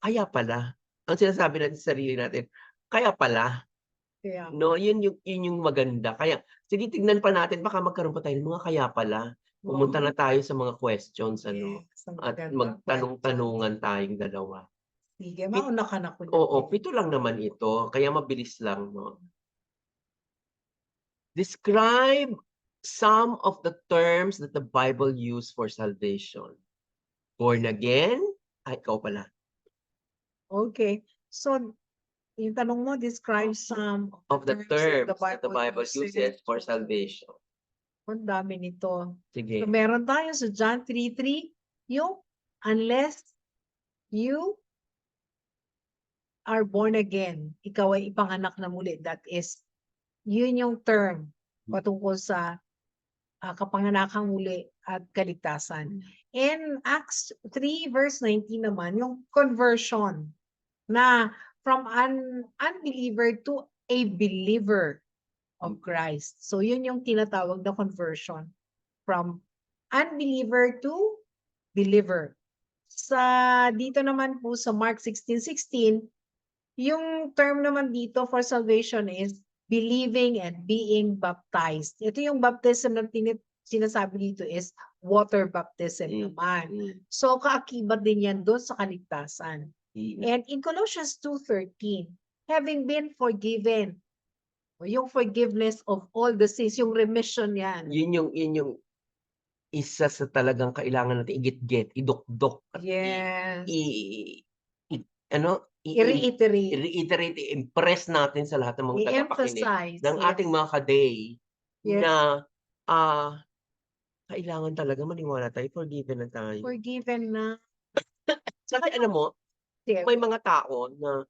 kaya pala. Ang sinasabi natin sa sarili natin, kaya pala, Kaya nga. 'no? Yun yung maganda. Kaya sige, tignan pa natin, baka magkaroon pa tayo ng mga kaya pala. Pumunta na tayo sa mga questions, Yes, ang at gandang question. magtanong-tanungan tayong dalawa. Sige, Pit mauna ka na Kuya Oo, Vince. 7 lang naman ito, kaya mabilis lang, 'no? Describe some of the terms that the Bible use for salvation. Born again, ikaw pala. Okay. So, yung tanong mo, describe some Of the terms terms that the Bible uses for salvation. Ang dami nito. So, Sige. meron tayo sa John 3:3, yung unless you are born again, ikaw ay ipanganak na muli. That is, yun yung term patungkol sa kapanganakang muli at kaligtasan. In Acts 3 verse 19 naman, yung conversion na from an unbeliever to a believer of Christ. So yun yung tinatawag na conversion from unbeliever to believer. Sa dito naman po sa Mark 16:16, yung term naman dito for salvation is believing and being baptized. Ito yung baptism na sinasabi dito is water baptism naman. So kaakibat din yan doon sa kaligtasan. And in Colossians 2:13, having been forgiven, o yung forgiveness of all the sins, yung remission yan. Yun yung isa sa talagang kailangan natin igit-get, idukdok at Yes. i ano, I-reiterate, i-reiterate, i-impress natin sa lahat ng mga tagapakinig i-emphasize, ng yes, ating mga ka-day yes, na, ah, kailangan talaga maniwala tayo, forgiven na tayo. forgiven na. Kasi Tsaka alam yung mo, sige, may mga tao na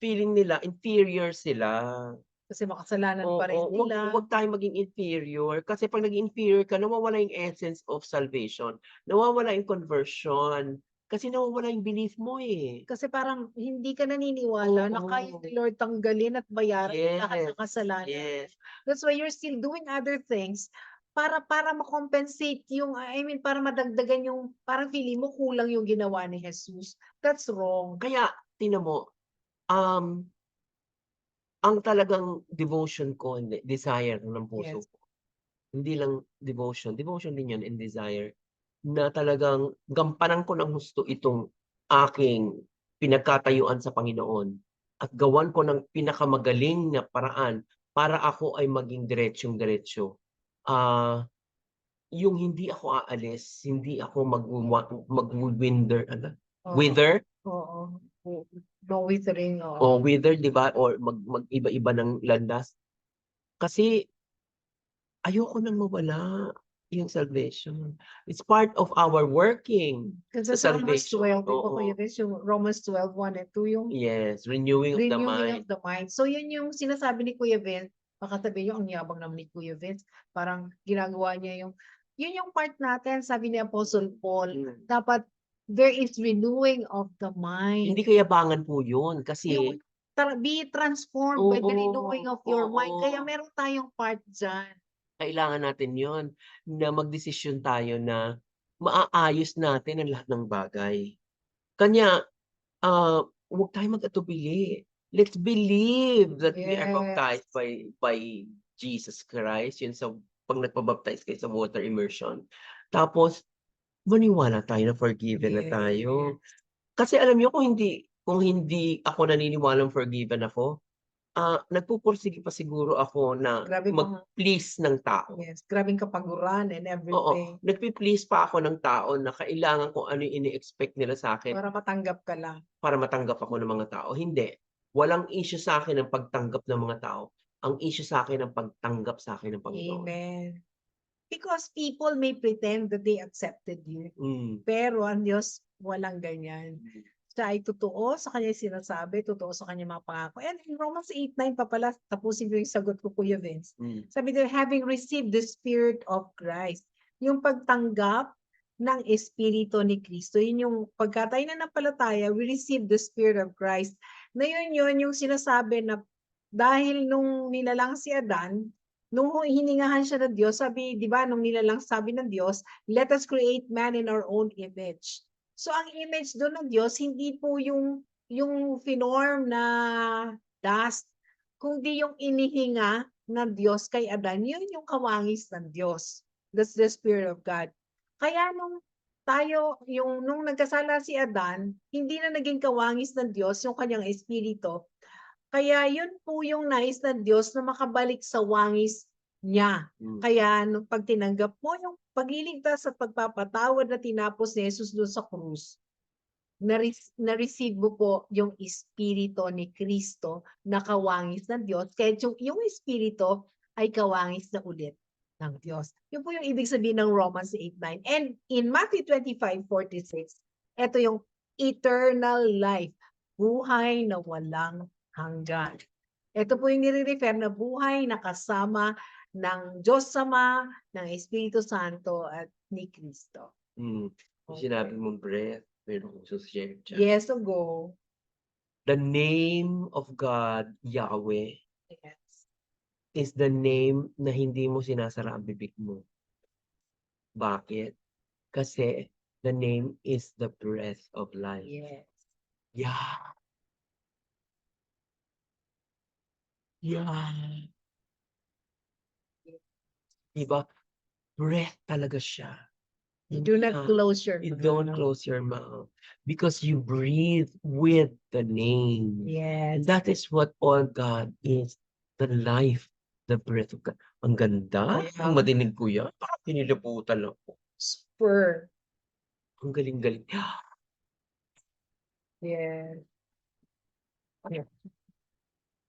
feeling nila inferior sila. kasi makasalanan pa Oo, rin wag nila. tayong maging inferior kasi 'pag naging inferior ka nawawala yung essence of salvation, nawawala yung conversion, kasi nawawala yung belief mo, eh. Kasi parang hindi ka naniniwala na kaya Oo. ni Lord tanggalin at bayaran yung lahat Yes, ng kasalanan mo. yes. That's why you're still doing other things para ma-compensate yung I mean para madagdagan yung parang feeling mo kulang yung ginawa ni Jesus. That's wrong. Kaya tingnan mo, um, ang talagang devotion ko hindi, desire ng puso Yes. ko, hindi lang devotion, devotion din 'yun and desire, na talagang gampanan ko ng husto itong aking pinagkatayuan sa Panginoon at gawan ko ng pinakamagaling na paraan para ako ay maging diretsong-diretso. Ah, yung hindi ako aalis, hindi ako magwi-wither ano, Oo, wither oo. Oo. No withering, oo. o wither 'di ba or mag-iba-iba ng landas. Kasi ayoko ng mawala yung salvation. It's part of our working Kasi sa sa Romans salvation, 12, 'di ba Kuya oo. Vince, yung Romans 12:1 and 2 yung Yes, renewing of the renewing of mind. the mind. So yun yung sinasabi ni Kuya Vince, baka sabihin niyo ang yabang naman ni Kuya Vince, parang ginagawa niya yun yung part natin sabi ni Apostle Paul, Hmm. dapat there is renewing of the Hindi mind. kayabangan po yun Yung kasi be transformed by the renewing oo, of your mind. Kaya oo. meron tayong part diyan. Kailangan natin yon na magdesisyon tayo na maaayos natin ang lahat ng bagay. Kanya, huwag tayong mag-atubili. Let's believe that we are Yes. baptized by Jesus Christ, yun sa 'pag nagpa-baptize kayo sa water immersion. Tapos maniwala tayo na forgiven na Yes. tayo. Kasi alam niyo kung hindi ako naniniwalang forgiven ako, nagpupursige pa siguro ako na Grabe pang mag-please ng tao. yes, grabeng kapaguran and Oo, everything nagpi-please pa ako ng tao na kailangan kung ano yung ini-expect nila sa'kin para matanggap ka lang. para matanggap ako ng mga tao. Hindi, walang issue sa'kin ang pagtanggap ng mga tao, ang issue sa'kin ang pagtanggap sa'kin ng Panginoon. Amen. Because people may pretend that they accepted you, Hmm. pero ang Diyos walang ganyan. Siya ay totoo sa kanyang sinasabi, totoo sa kanyang mga pangako. And in Romans 8:9 pa pala, tapusin ko yung sagot ko, Kuya Vince. Hmm. Sabi there, having received the Spirit of Christ, yung pagtanggap ng Espiritu ni Kristo, yun yung pagka tayo nananampalataya, we receive the Spirit of Christ. Na yun yung sinasabi na dahil nung nilalang si Adan, nung hiningahan siya ng Diyos, sabi, di ba, nung nilalang sabi ng Diyos, let us create man in our own image. So, ang image doon ng Diyos, hindi po yung finorm na dust, kundi yung inihinga ng Diyos kay Adan, yun yung kawangis ng Diyos. That's the Spirit of God. Kaya nung nagkasala si Adan, hindi na naging kawangis ng Diyos yung kanyang espiritu, kaya yun po yung nais ng Diyos na makabalik sa wangis niya. Hmm. Kaya nung 'pag tinanggap mo yung pagliligtas at pagpapatawad na tinapos ni Jesus dun sa krus, na-receive mo po yung Espiritu ni Kristo na kawangis ng Diyos, kahit yung Espiritu ay kawangis na ulit ng Diyos. Yun po yung ibig sabihin ng Romans 8:9. And in Matthew 25:46, eto yung eternal life, buhay na walang hanggan. Ito po yung nire-refer na buhay na kasama ng Diyos Ama, ng Espiritu Santo at ni Kristo. Yung Okay. sinabi mong breath, meron akong share diyan. Yes, so go. The name of God, Yahweh, Yes. is the name na hindi mo sinasara ang bibig mo. Bakit? Kasi the name is the breath of life. Yes. Yeah. Yeah. Diba? Breath talaga siya. Do not close your You don't mouth. close your mouth because you breathe with the name. And Yes. that is what all God is. The life, the breath of God. Ang ganda. Kaya Nung madinig ko yan, parang piniliputan ako. spur. Ang galing-galing. Yes. Yeah.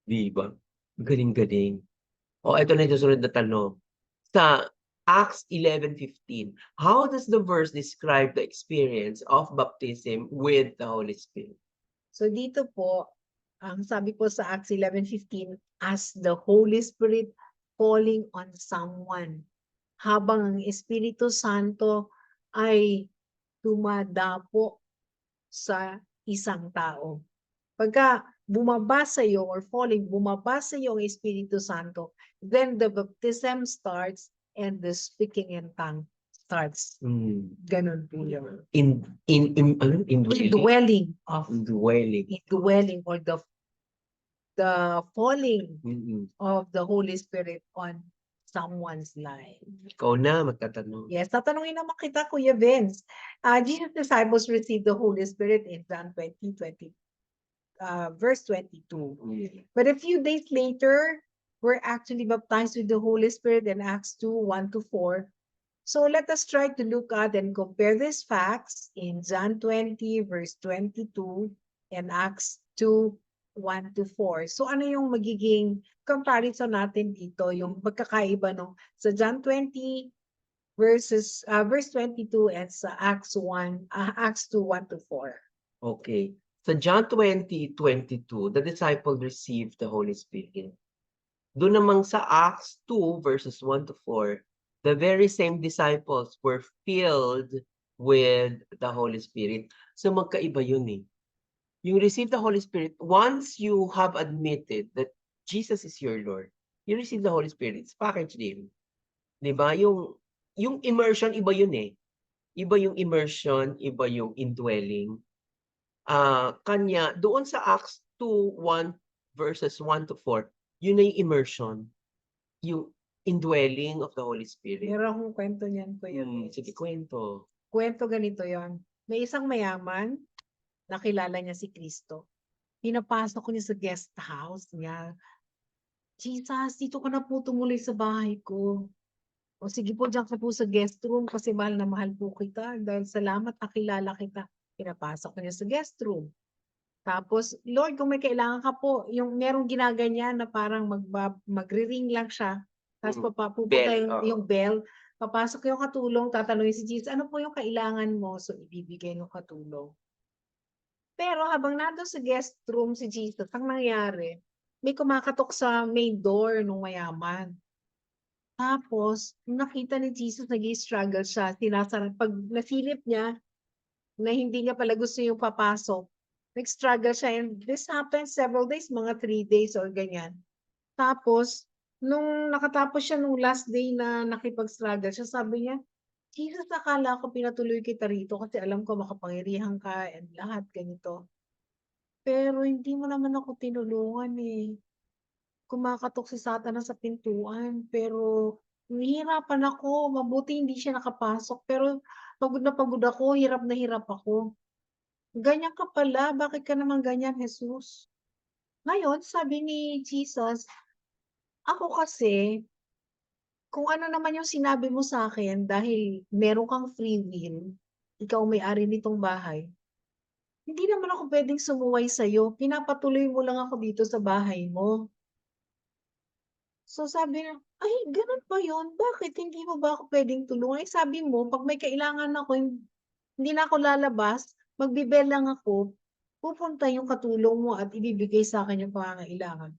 'Di ba? Galing-galing. Oh, eto na yung susunod na tanong. Sa Acts 11:15, how does the verse describe the experience of baptism with the Holy Spirit? So dito po, ang sabi po sa Acts 11:15, as the Holy Spirit falling on someone. Habang ang Espiritu Santo ay dumadapo sa isang tao. Pagka bumaba sa'yo or falling, bumaba sa'yo ang Espiritu Santo, then the baptism starts and the speaking in tongue starts. Ganun po yun. Ano? Indwelling? Indwelling or the falling of the Holy Spirit on someone's life. Ikaw na magtatanong. Yes, tatanungin naman kita, Kuya Vince. Jesus' disciples received the Holy Spirit in John 20, verse 22. But a few days later, we're actually baptized with the Holy Spirit in Acts 2:1-4. So let us try to look at and compare these facts in John 20, verse 22, and Acts 2:1-4. So ano yung magiging comparison natin dito, yung pagkakaiba no, sa John 20, verse 22 and sa Acts 2:1-4. Okay. Sa John 20:22, the disciple received the Holy Spirit. Doon namang sa Acts 2 verses 1-4, the very same disciples were filled with the Holy Spirit. So magkaiba yun eh. You receive the Holy Spirit, once you have admitted that Jesus is your Lord, you receive the Holy Spirit. It's package deal. 'Di ba? Yung immersion, iba yun eh. Iba yung immersion, iba yung indwelling. Kanya, doon sa Acts 2:1 verses 1-4, yun na yung immersion. Yung indwelling of the Holy Spirit. Meron akong kwento niyan, Kuya Vince. Sige, kwento. Kwento ganito yon. May isang mayaman, nakilala niya si Kristo. Pinapasok ko niya sa guest house niya. Jesus, dito ka na po tumuloy sa bahay ko. O sige po, diyan ka po sa guest room kasi mahal na mahal po kita. Dahil salamat, nakilala kita. Pinapasok ko niya sa guest room. Tapos, Lord, kung may kailangan ka po, yung merong ginaganyan na parang magre-ring lang siya. Tapos pupunta yung bell. Papasok yung katulong, tatanungin si Jesus, ano po yung kailangan mo? So, ibibigay ng katulong. Pero habang nandun sa guest room si Jesus, ang nangyari, may kumakatok sa main door nung mayaman. Tapos, nakita ni Jesus, nag-i-struggle siya. Pag nasilip niya, na hindi niya pala gusto yung papasok, nag-struggle siya. And this happened several days, mga 3 days or ganyan. Tapos, nung nakatapos siya nung last day na nakipag-struggle siya, sabi niya, Jesus, akala ko pinatuloy kita rito kasi alam ko makapangyarihan ka and lahat ganito. Pero hindi mo naman ako tinulungan eh. Kumakatok si Satanas sa pintuan, pero nahihirapan ako. Mabuti hindi siya nakapasok. Pero pagod na pagod ako, hirap na hirap ako. Ganyan ka pala, bakit ka naman ganyan, Jesus? Ngayon, sabi ni Jesus, ako kasi, kung ano naman yung sinabi mo sa akin, dahil meron kang free will, ikaw may-ari nitong bahay, hindi naman ako pwedeng sumuway sa'yo. Pinapatuloy mo lang ako dito sa bahay mo. So sabi niya, ay gano'n ba yun? Bakit hindi mo ba ako puwedeng tulungan? Eh, sabi mo 'pag may kailangan ako hindi na ako lalabas, magbe-bell lang ako, pupunta yung katulong mo at ibibigay sa'kin yung pangangailangan.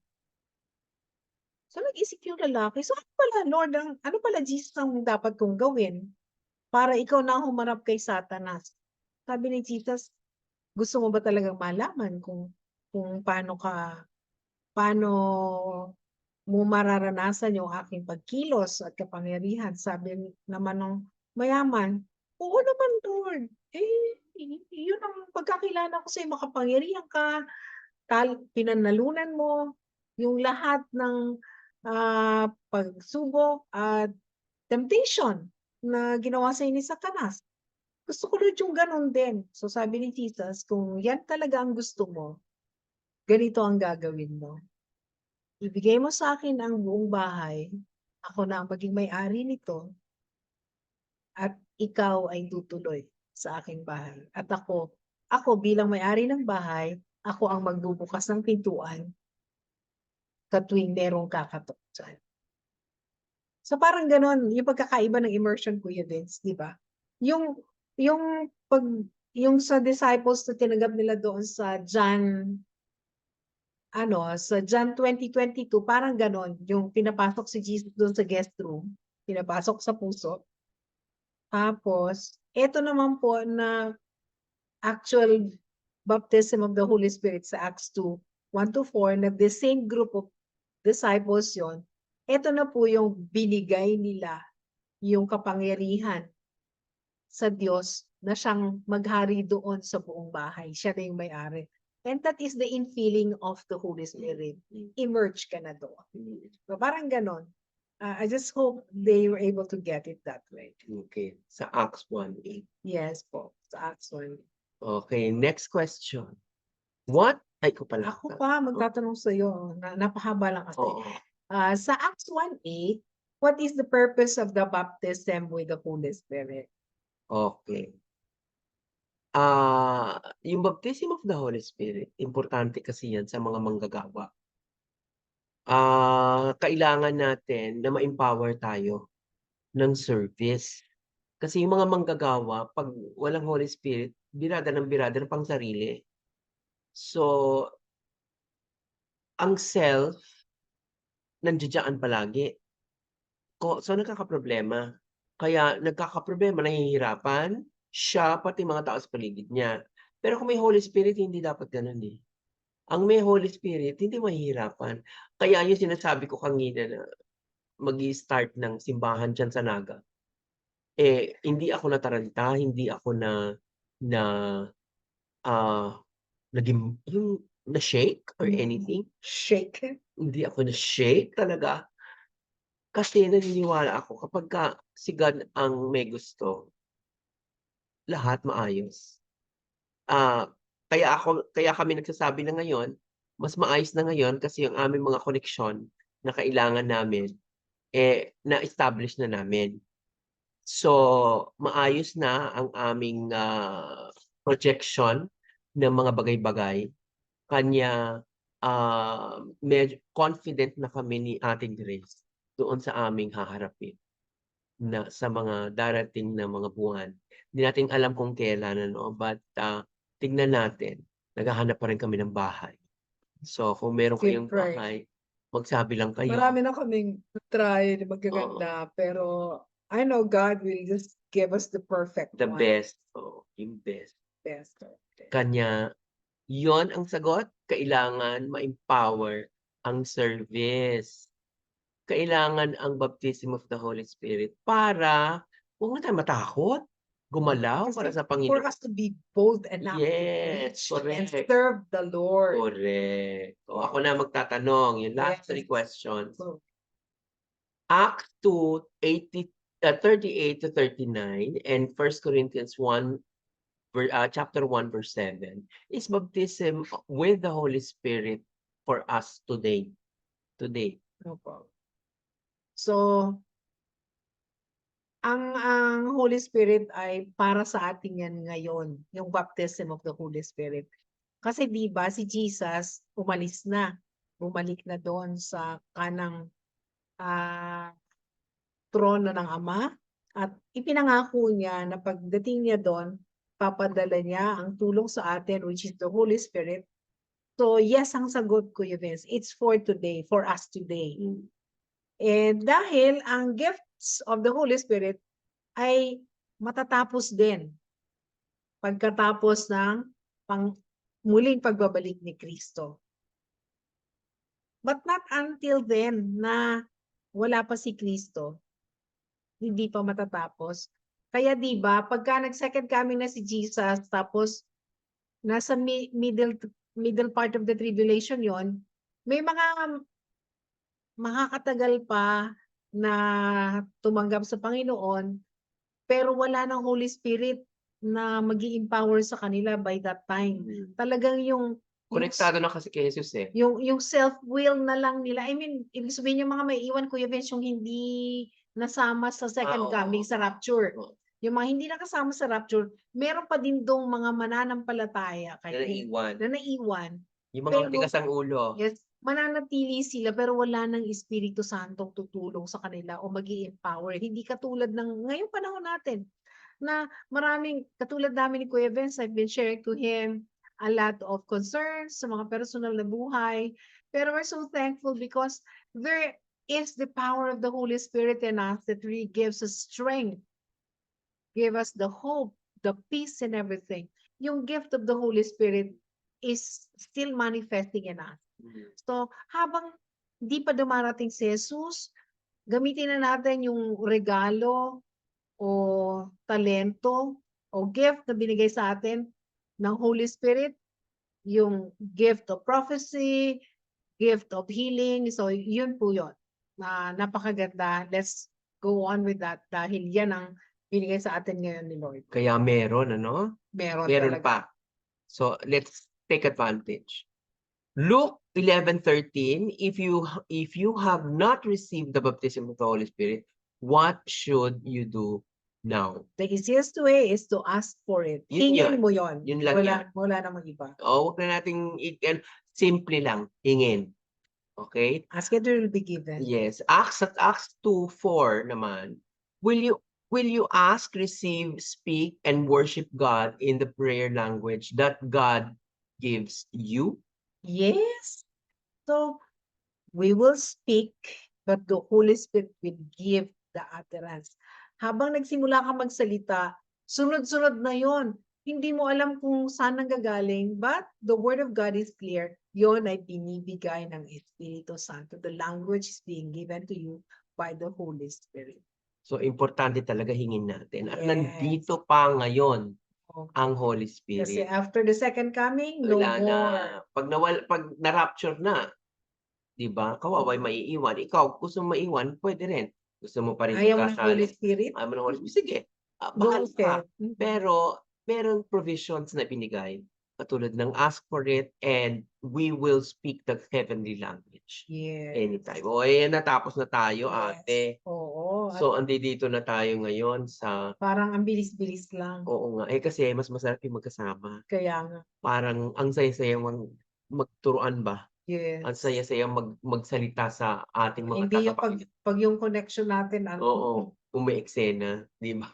So nag-isip yung lalaki, so ano pala Lord ano pala Jesus ang dapat kong gawin para ikaw na ang humarap kay Satanas? Sabi ni Jesus, gusto mo ba talagang malaman kung paano mo mararanasan yung aking pagkilos at kapangyarihan. Sabi naman ng mayaman, oo naman Lord. Yun ang pagkakilala ko sa'yo, makapangyarihan ka, pinanalunan mo yung lahat ng pagsubok at temptation na ginawa sa'yo ni Satanas. Gusto ko Lord yung ganun din. So sabi ni Jesus, kung yan talaga ang gusto mo, ganito ang gagawin mo. Ibigay mo sa akin ang buong bahay, ako na ang maging may-ari nito, at ikaw ay tutuloy sa aking bahay. At ako, ako bilang may-ari ng bahay, ako ang magbubukas ng pintuan tuwing merong kakatok diyan. So, parang gano'n yung pagkakaiba ng immersion, Kuya Vince, 'di ba? Yung yung 'pag yung sa disciples na tinanggap nila doon sa John 20:22 parang gano'n, yung pinapasok si Jesus do'n sa guest room, pinapasok sa puso. Tapos eto naman po na actual baptism of the Holy Spirit sa Acts 2:1-4 na the same group of disciples yon. Eto na po yung binigay nila yung kapangyarihan sa Diyos na siyang maghari doon sa buong bahay. Siya na yung may-ari. And that is the infilling of the Holy Spirit. Emerge ka na doon. So, parang ganon. I just hope they were able to get it that way. Okay, sa Acts 1:8. Yes po, sa Acts 1. Okay, next question. What ay ko pala. Ako pa magtatanong sa'yo, napahaba lang kasi. Oo. Sa Acts 1:8, what is the purpose of the baptism with the Holy Spirit? Okay. Yung baptism of the Holy Spirit, importante kasi yan sa mga manggagawa. Kailangan natin na ma-empower tayo ng service. Kasi yung mga manggagawa 'pag walang Holy Spirit, birada ng pangsarili. So, ang self nandiya-diyan palagi. So nagkakaproblema. Kaya nagkakaproblema, nahihirapan siya, pati mga tao sa paligid niya. Pero kung may Holy Spirit, hindi dapat gano'n, eh. Ang may Holy Spirit, hindi mahihirapan. Kaya yung sinasabi ko kanina na mag-i-start ng simbahan diyan sa Naga, hindi ako nataranta, hindi ako na, ah, naging yung na-shake or anything. Shake. Hindi ako na-shake talaga. Kasi naniniwala ako kapagka si God ang may gusto, lahat maayos. Ah, kaya kami nagsasabi na ngayon, mas maayos na ngayon kasi yung aming mga koneksyon na kailangan namin, na-establish na namin. So, maayos na ang aming, projection ng mga bagay-bagay. Kanya, medyo confident na kami ni Ate Grace doon sa aming haharapin na sa mga darating na mga buwan. Hindi natin alam kung kailan ano, but, tignan natin, naghahanap pa rin kami ng bahay. So, kung meron Keep kayong praying. bahay, magsabi lang kayo. Marami na kaming try na Oo, magaganda, pero I know God will just give us the perfect the one. best, yung best. Best. Kanya, yon ang sagot, kailangan ma-empower ang service. Kailangan ang baptism of the Holy Spirit para huwag na tayong matakot, gumalaw para Kasi sa for Panginoon. us to be bold enough to Yes, preach and correct. serve the Lord. Correct. O ako na magtatanong, yung last 3 Yes. questions. So, Acts 2:38-39 and 1 Corinthians 1 chapter 1 verse 7 is baptism with the Holy Spirit for us today. Today. no problem. So, ang Holy Spirit ay para sa atin yan ngayon, yung baptism of the Holy Spirit. Kasi 'di ba si Jesus umalis na, bumalik na doon sa kanang ah, trono ng Ama at ipinangako niya na pagdating niya doon, papadala niya ang tulong sa atin which is the Holy Spirit. So yes ang sagot ko Vince, it's for today, for us today. And dahil ang gifts of the Holy Spirit ay matatapos din pagkatapos ng muling pagbabalik ni Kristo. But not until then na wala pa si Kristo, hindi pa matatapos. Kaya 'di ba, pagka nag-second coming na si Jesus tapos nasa middle part of the tribulation 'yon, may mga makakatagal pa na tumanggap sa Panginoon, pero wala ng Holy Spirit na mag-i-empower sa kanila by that time. Talagang yung Konektado na kasi kay Jesus, eh. yung self-will na lang nila. I mean, ibig sabihin yung mga maiiwan, Kuya Vince, yung hindi nasama sa second Oo. coming, sa rapture. Oo. yung mga hindi nakasama sa rapture, meron pa din dong mga mananampalataya Na naiwan. na naiwan. Yung mga Pero matigas ang ulo. yes, mananatili sila pero wala ng Espiritu Santong tutulong sa kanila o mag-i-empower. Hindi katulad ng ngayong panahon natin na maraming katulad namin ni Kuya Vince, I've been sharing to him a lot of concerns sa mga personal na buhay. Pero we're so thankful because there is the power of the Holy Spirit in us that really gives us strength, give us the hope, the peace and everything. Yung gift of the Holy Spirit is still manifesting in us. So, habang di pa dumarating si Jesus, gamitin na natin yung regalo o talento o gift na binigay sa atin ng Holy Spirit, yung gift of prophecy, gift of healing. So, yun po yun. Napakaganda. Let's go on with that dahil yan ang binigay sa atin ngayon ni Lord. Kaya meron, ano? Meron Meron talaga. pa. So, let's take advantage. Luke 11:13, if you have not received the baptism of the Holy Spirit, what should you do now? The easiest way is to ask for it. Yun Hingin yun. mo yun. Yun lang yan. Wala namang iba. Huwag na nating simple lang, hingin. Okay? Ask it, it will be given. Yes. Acts 2:4 naman. Will you ask, receive, speak, and worship God in the prayer language that God gives you? Yes. So, we will speak, but the Holy Spirit will give the utterance. Habang nagsimula ka magsalita, sunod-sunod na yon. Hindi mo alam kung saan nanggagaling, but the Word of God is clear. Yon ay binibigay ng Espiritu Santo. The language is being given to you by the Holy Spirit. So, importante talaga hingin natin. At Yes. nandito pa ngayon Okay. ang Holy Kasi Spirit. after the second coming, no Wala na. more. Pag na-rapture na, di ba? Kawawa maiiwan. Ikaw, gusto mo maiwan, pwede rin. Gusto mo pa rin Ayaw ng Holy magkasali. Spirit? Ayaw mo ng Holy Spirit. Sige, Go bahala ka. ahead. Mhm. Pero, meron provisions na binigay. Katulad ng ask for it and we will speak the heavenly language. Yes. Anytime. O, natapos na tayo, Yes. ate. Oo. So, andito na tayo ngayon sa... Parang ang bilis-bilis lang. Oo nga. Kasi mas masarap yung magkasama. Kaya nga. Parang ang saya-saya magturuan ba? Yes. Ang saya-saya magsalita sa ating mga Hindi yung tagapakinig. pag yung connection natin, Oo, umeeksena, di ba?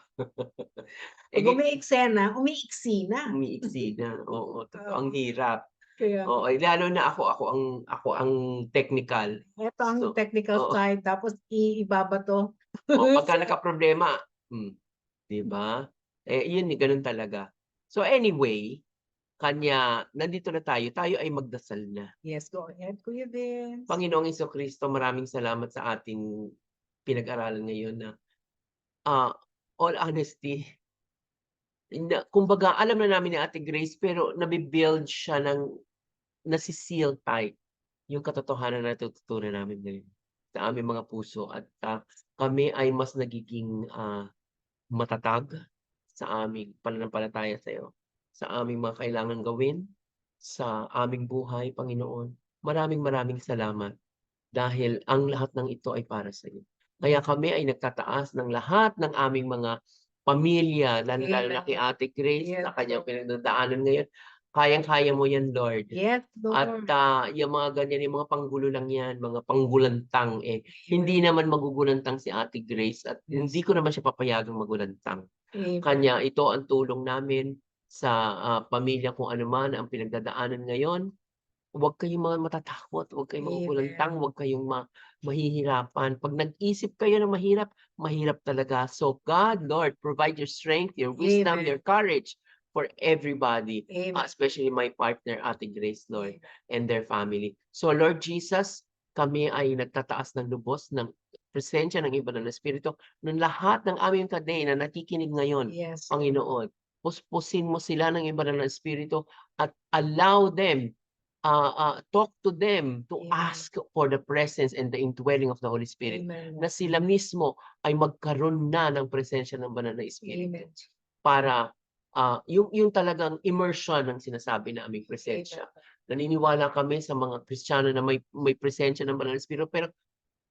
pag umiiksena, umiiksi na. Umiiksi na, oo, totoo, ang hirap. Kaya Oo, lalo na ako ang technical. ito ang So, technical oo. side, tapos ibabato. Pagka nagkaproblema, di ba? Yun, ganun talaga. So anyway, nandito na tayo ay magdasal na. Yes, go ahead, Kuya Vince. Panginoong Jesucristo, maraming salamat sa ating pinag-aralan ngayon na all honesty, kumbaga alam na namin ni Ate Grace pero nabi-build siya nasi-seal tight yung katotohanan na natututunan namin ngayon sa aming mga puso at kami ay mas nagiging matatag sa aming pananampalataya sa iyo, sa aming mga kailangan gawin, sa aming buhay, Panginoon. Maraming salamat dahil ang lahat ng ito ay para sa iyo. Kaya kami ay nagtataas ng lahat ng aming mga pamilya, lalo na kay Ate Grace, Yes, sa kanyang Lord. pinagdadaanan ngayon. Kayang-kaya mo yan, Lord. Yes, At Lord. yung mga ganyan, yung mga panggulo lang yan, mga panggulantang. Hindi naman magugulantang si Ate Grace at hindi ko naman siya papayagang magulantang. Amen. Kanya, ito ang tulong namin sa pamilya kung ano man ang pinagdadaanan ngayon. Huwag kayong mga matatakot, huwag kayong magugulantang, huwag kayong mahihirapan. Pag nag-isip kayo ng mahirap, mahirap talaga. So God, Lord, provide your strength, your wisdom, Amen. your courage for everybody, Amen. especially my partner, Ate Grace, Lord, Amen. and their family. So Lord Jesus, kami ay nagtataas ng lubos ng presensya ng iba ng Espiritu ng lahat ng aming kadena na nakikinig ngayon, Yes. Panginoon. Puspusin mo sila ng iba ng Espiritu at allow them talk to them to Amen. ask for the presence and the indwelling of the Holy Spirit. Amen. Na sila mismo ay magkaroon na ng presensya ng banal na Espiritu. Amen. Para yung talagang immersion ng sinasabi na aming presensya. Naniniwala kami sa mga Kristiyano na may presensya ng banal na Espiritu pero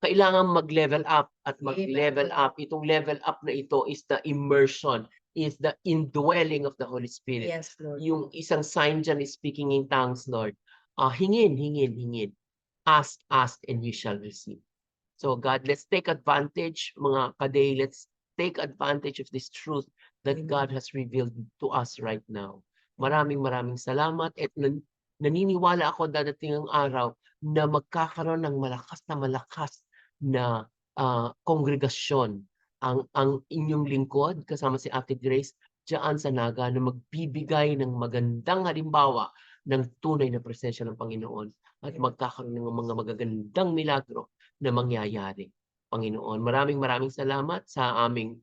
kailangan mag-level up at Amen. mag-level up. Itong level up na ito is the immersion, is the indwelling of the Holy Spirit. Yes, Lord. Yung isang sign diyan is speaking in tongues, Lord. Hingin, hingin, hingin. Ask, ask, and you shall receive. So God, let's take advantage, mga kaday, let's take advantage of this truth that Amen. God has revealed to us right now. Maraming salamat at naniniwala ako dadating ang araw na magkakaroon ng malakas na kongregasyon ang inyong lingkod kasama si Ate Grace diyan sa Naga na magbibigay ng magandang halimbawa ng tunay na presensya ng Panginoon at magkakaroon ng mga magagandang milagro na mangyayari, Panginoon. Maraming salamat sa aming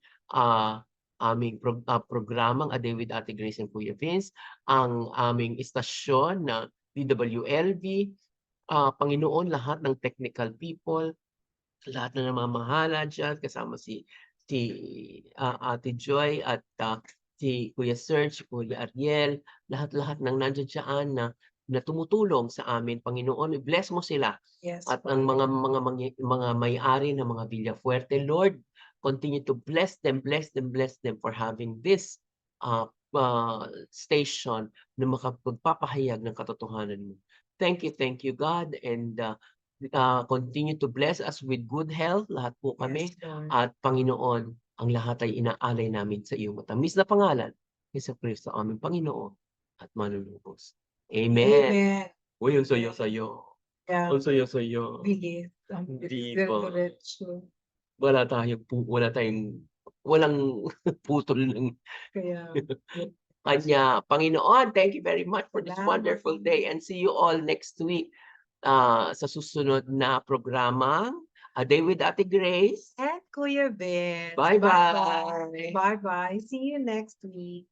programang A Day with Ate Grace and Kuya Vince, ang aming istasyon na DWLV, Panginoon, lahat ng technical people, lahat na namamahala diyan kasama si Ate Joy at si Kuya Serge, Kuya Ariel, lahat ng nandiyan diyan na tumutulong sa amin, Panginoon. I-bless mo sila. Yes, At ang mga may-ari ng mga Villafuerte, Lord, continue to bless them for having this station na makapagpapahayag ng katotohanan mo. Thank you, God, and continue to bless us with good health, lahat po kami. Yes, Lord. At Panginoon, ang lahat ay inaalay namin sa iyong matamis na pangalan, Jesucristo, aming Panginoon at manunubos. Amen. Amen. Uy, ang saya-saya. Yeah. Ang saya-saya. Bilis. Di ba? Diretso. Walang putol ng Kaya, kanya. Panginoon, thank you very much for this Salamat. wonderful day and see you all next week sa susunod na programa, A Day with Ate Grace. and Kuya Vince. Bye-bye. Bye-bye. See you next week.